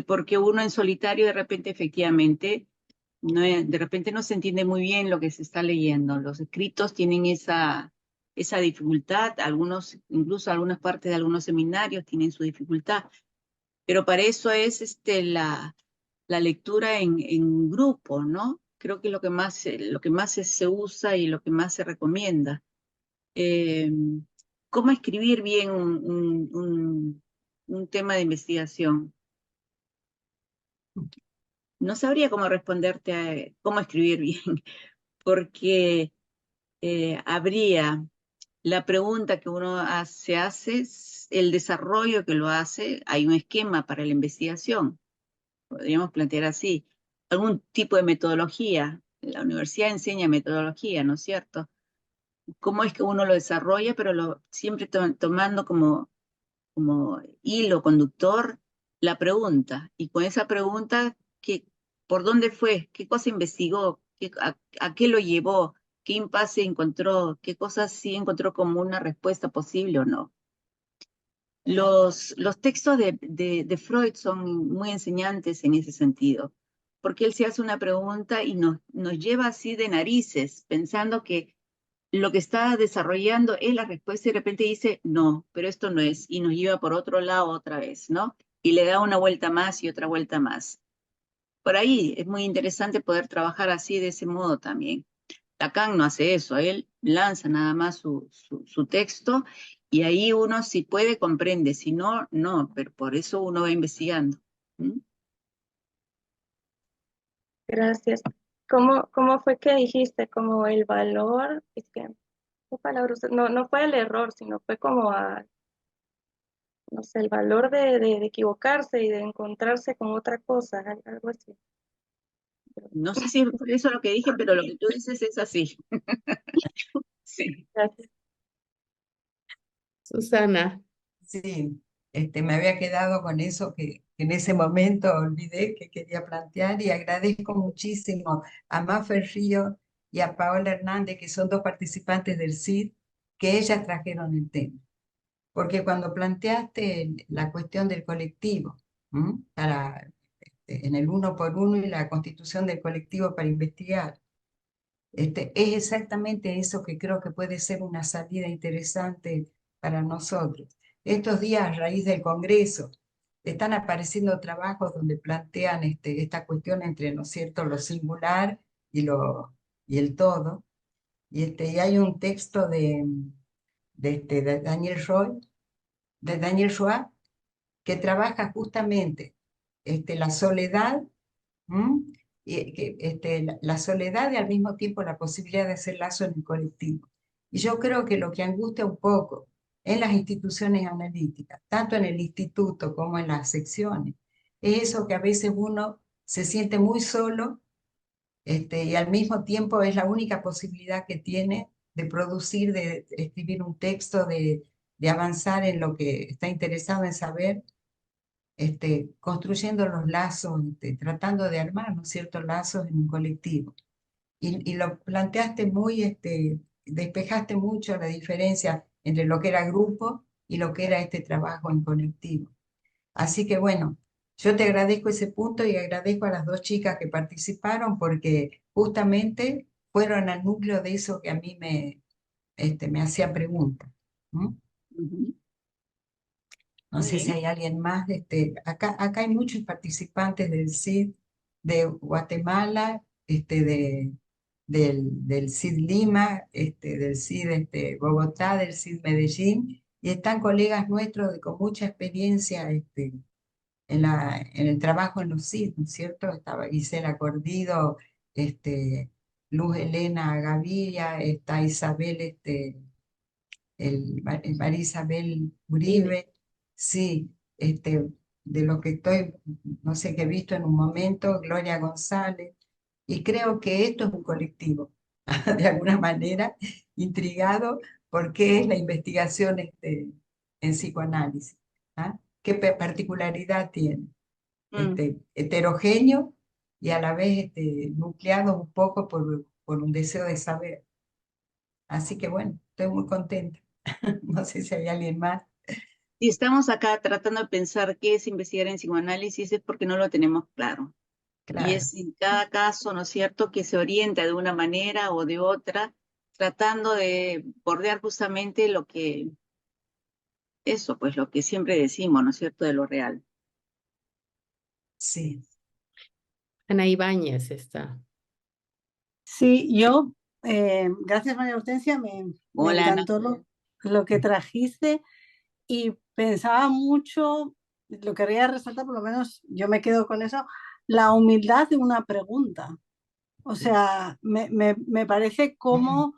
Speaker 3: porque uno en solitario de repente efectivamente, de repente no se entiende muy bien lo que se está leyendo. Los escritos tienen esa dificultad, incluso algunas partes de algunos seminarios tienen su dificultad, pero para eso es la lectura en grupo, ¿no? Creo que lo que más se usa y lo que más se recomienda. Eh, ¿Cómo escribir bien un tema de investigación? No sabría cómo responderte a cómo escribir bien, porque habría la pregunta que uno se hace, el desarrollo que lo hace, hay un esquema para la investigación. Podríamos plantear así, algún tipo de metodología. La universidad enseña metodología, ¿no es cierto? Cómo es que uno lo desarrolla, pero siempre tomando como hilo conductor la pregunta. Y con esa pregunta, ¿por dónde fue? ¿Qué cosa investigó? ¿A qué lo llevó? ¿Qué impasse encontró? ¿Qué cosas sí encontró como una respuesta posible o no? Los textos de Freud son muy enseñantes en ese sentido, porque él se hace una pregunta y nos lleva así de narices, pensando que lo que está desarrollando es la respuesta y de repente dice, no, pero esto no es, y nos lleva por otro lado otra vez, ¿no? Y le da una vuelta más y otra vuelta más. Por ahí es muy interesante poder trabajar así de ese modo también. Lacan no hace eso, él lanza nada más su texto y ahí uno si puede comprende, si no, no, pero por eso uno va investigando. ¿Mm?
Speaker 9: Gracias. ¿Cómo fue que dijiste? Como el valor, es que, ¿qué palabra usted? No fue el error, sino fue como no sé, el valor de equivocarse y de encontrarse con otra cosa, algo así.
Speaker 3: No sé si fue eso lo que dije, pero lo que tú dices es así. Sí.
Speaker 9: Gracias.
Speaker 1: Susana.
Speaker 2: Sí, me había quedado con eso que en ese momento olvidé que quería plantear y agradezco muchísimo a Mafer Río y a Paola Hernández, que son dos participantes del CID, que ellas trajeron el tema. Porque cuando planteaste la cuestión del colectivo, en el uno por uno y la constitución del colectivo para investigar, es exactamente eso que creo que puede ser una salida interesante para nosotros. Estos días, a raíz del Congreso, están apareciendo trabajos donde plantean esta cuestión entre, ¿no es cierto?, lo singular y el todo. Y hay un texto de Daniel Roy, de Daniel Roy, que trabaja justamente la soledad, y la soledad y al mismo tiempo la posibilidad de hacer lazo en el colectivo. Y yo creo que lo que angustia un poco en las instituciones analíticas, tanto en el instituto como en las secciones, es eso que a veces uno se siente muy solo, y al mismo tiempo es la única posibilidad que tiene de producir, de escribir un texto, de avanzar en lo que está interesado en saber, construyendo los lazos, tratando de armar, ¿no es cierto?, lazos en un colectivo. Y lo planteaste muy, despejaste mucho la diferencia entre lo que era grupo y lo que era este trabajo en colectivo. Así que bueno, yo te agradezco ese punto y agradezco a las dos chicas que participaron porque justamente fueron al núcleo de eso que a mí me hacían preguntas. ¿Mm?
Speaker 3: Ujú.
Speaker 2: No
Speaker 3: Muy
Speaker 2: sé si
Speaker 3: bien.
Speaker 2: hay alguien más. Acá hay muchos participantes del CID de Guatemala, del CID Lima, del CID Bogotá, del CID Medellín, y están colegas nuestros con mucha experiencia en el trabajo en los CID, ¿no es cierto? Estaba Gisela Cordido, Luz Elena Gavilla, está Isabel, María Isabel
Speaker 1: Vive.
Speaker 2: Uribe, sí, de lo que estoy, no sé, que he visto en un momento, Gloria González, y creo que esto es un colectivo, de alguna manera, intrigado por qué es la investigación en psicoanálisis, ¿ah? ¿Qué particularidad tiene?
Speaker 3: Mm.
Speaker 2: Heterogéneo y a la vez nucleado un poco por un deseo de saber. Así que bueno, estoy muy contenta. No sé si hay alguien más.
Speaker 3: Si estamos acá tratando de pensar qué es investigar en psicoanálisis es porque no lo tenemos claro. Y
Speaker 2: Claro,
Speaker 3: es en cada caso, ¿no es cierto?, que se orienta de una manera o de otra, tratando de bordear justamente lo que, eso, pues lo que siempre decimos, ¿no es cierto?, de lo real.
Speaker 2: sí.
Speaker 1: Ana Ibáñez está.
Speaker 10: Sí, yo, gracias María Hortensia, me
Speaker 3: Hola, Ana.
Speaker 10: encantó lo que trajiste y pensaba mucho, lo quería resaltar, por lo menos yo me quedo con eso, la humildad de una pregunta. O sea, me parece como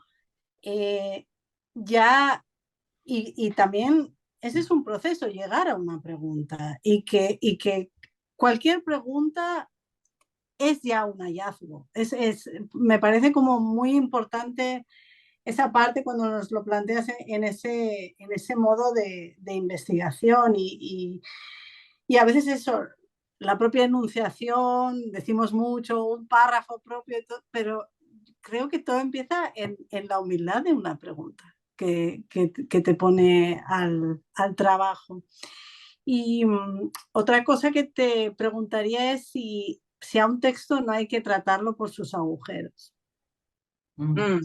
Speaker 10: ya, y también ese es un proceso, llegar a una pregunta y que cualquier pregunta es ya un hallazgo. Me parece como muy importante esa parte cuando nos lo planteas en ese modo de investigación y a veces eso, la propia enunciación, decimos mucho, un párrafo propio, pero creo que todo empieza en la humildad de una pregunta que te pone al trabajo. Y otra cosa que te preguntaría es si a un texto no hay que tratarlo por sus agujeros.
Speaker 3: Mm,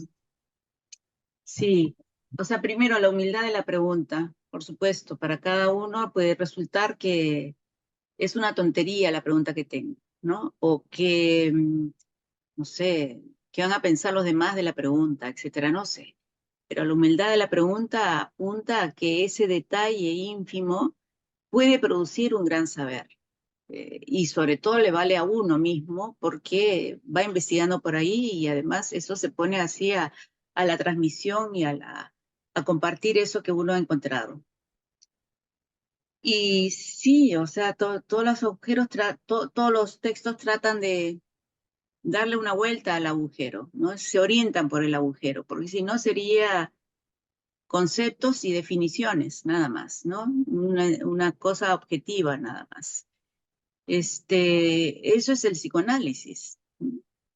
Speaker 3: sí, o sea, primero la humildad de la pregunta, por supuesto, para cada uno puede resultar que es una tontería la pregunta que tengo, ¿no? O que, no sé, qué van a pensar los demás de la pregunta, etcétera, no sé. Pero la humildad de la pregunta apunta a que ese detalle ínfimo puede producir un gran saber. Y sobre todo le vale a uno mismo porque va investigando por ahí y además eso se pone así a la transmisión y a compartir eso que uno ha encontrado. Y sí, o sea, todos los agujeros, todos los textos tratan de darle una vuelta al agujero, ¿no? Se orientan por el agujero, porque si no sería conceptos y definiciones, nada más, ¿no? Una cosa objetiva, nada más. Eso es el psicoanálisis.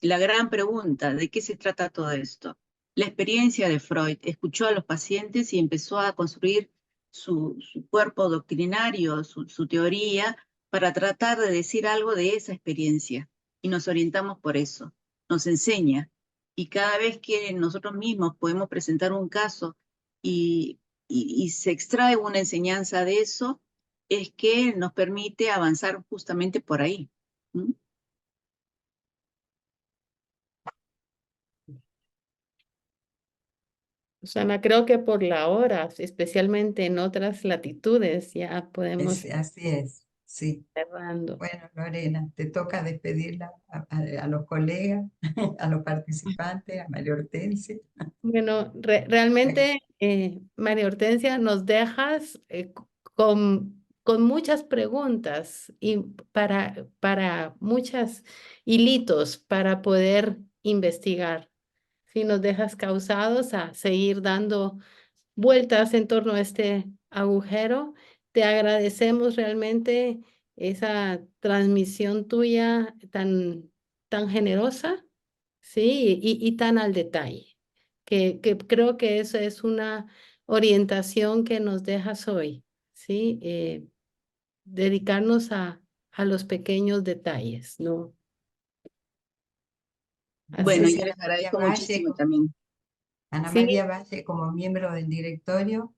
Speaker 3: La gran pregunta, ¿de qué se trata todo esto? La experiencia de Freud, escuchó a los pacientes y empezó a construir su cuerpo doctrinario, su teoría, para tratar de decir algo de esa experiencia. Y nos orientamos por eso, nos enseña. Y cada vez que nosotros mismos podemos presentar un caso y, y se extrae una enseñanza de eso, es que nos permite avanzar justamente por ahí. ¿Mm?
Speaker 1: Susana, creo que por la hora, especialmente en otras latitudes, ya podemos ir
Speaker 2: Así es, sí.
Speaker 1: cerrando.
Speaker 2: Bueno, Lorena, te toca despedirla a los colegas, a los participantes, a María Hortensia.
Speaker 1: Bueno,
Speaker 2: Bueno,
Speaker 1: realmente, María Hortensia, nos dejas con muchas preguntas y para muchas hilitos para poder investigar. Si nos dejas causados a seguir dando vueltas en torno a este agujero, te agradecemos realmente esa transmisión tuya tan generosa, sí, y tan al detalle que creo que eso es orientación que nos dejas hoy, ¿sí? Dedicarnos a los pequeños detalles, ¿no?
Speaker 3: Bueno,
Speaker 1: Así
Speaker 3: yo les
Speaker 2: Ana María
Speaker 3: agradezco
Speaker 2: Valle,
Speaker 3: muchísimo también.
Speaker 2: Ana
Speaker 1: sí,
Speaker 2: María Valle, como miembro del directorio,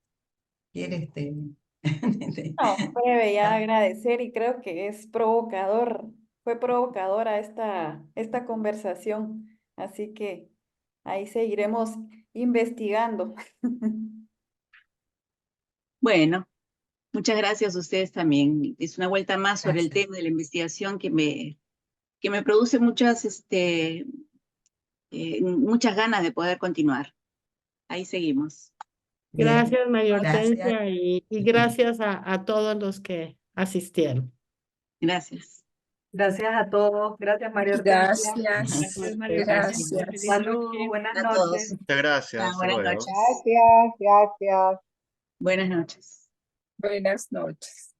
Speaker 2: quiere
Speaker 7: No, breve, ya agradecer y creo que es provocador, fue provocadora esta conversación, así que ahí seguiremos investigando.
Speaker 3: Bueno, muchas gracias a ustedes también. Es una vuelta más sobre el
Speaker 2: Gracias.
Speaker 3: tema de la investigación que me produce muchas ganas de poder continuar. Ahí seguimos.
Speaker 2: Bien,
Speaker 1: gracias María
Speaker 2: gracias.
Speaker 1: Hortensia y gracias a todos los que asistieron.
Speaker 3: Gracias.
Speaker 5: Gracias a todos. Gracias, María Hortensia.
Speaker 11: Gracias.
Speaker 7: Gracias, María Hortensia.
Speaker 11: Gracias.
Speaker 7: Feliz
Speaker 5: Salud,
Speaker 7: noche.
Speaker 5: buenas
Speaker 3: A todos.
Speaker 5: noches.
Speaker 11: Muchas gracias. Hasta
Speaker 3: Buenas
Speaker 11: luego.
Speaker 3: noches.
Speaker 6: Gracias, gracias.
Speaker 3: Buenas noches.
Speaker 11: Buenas noches.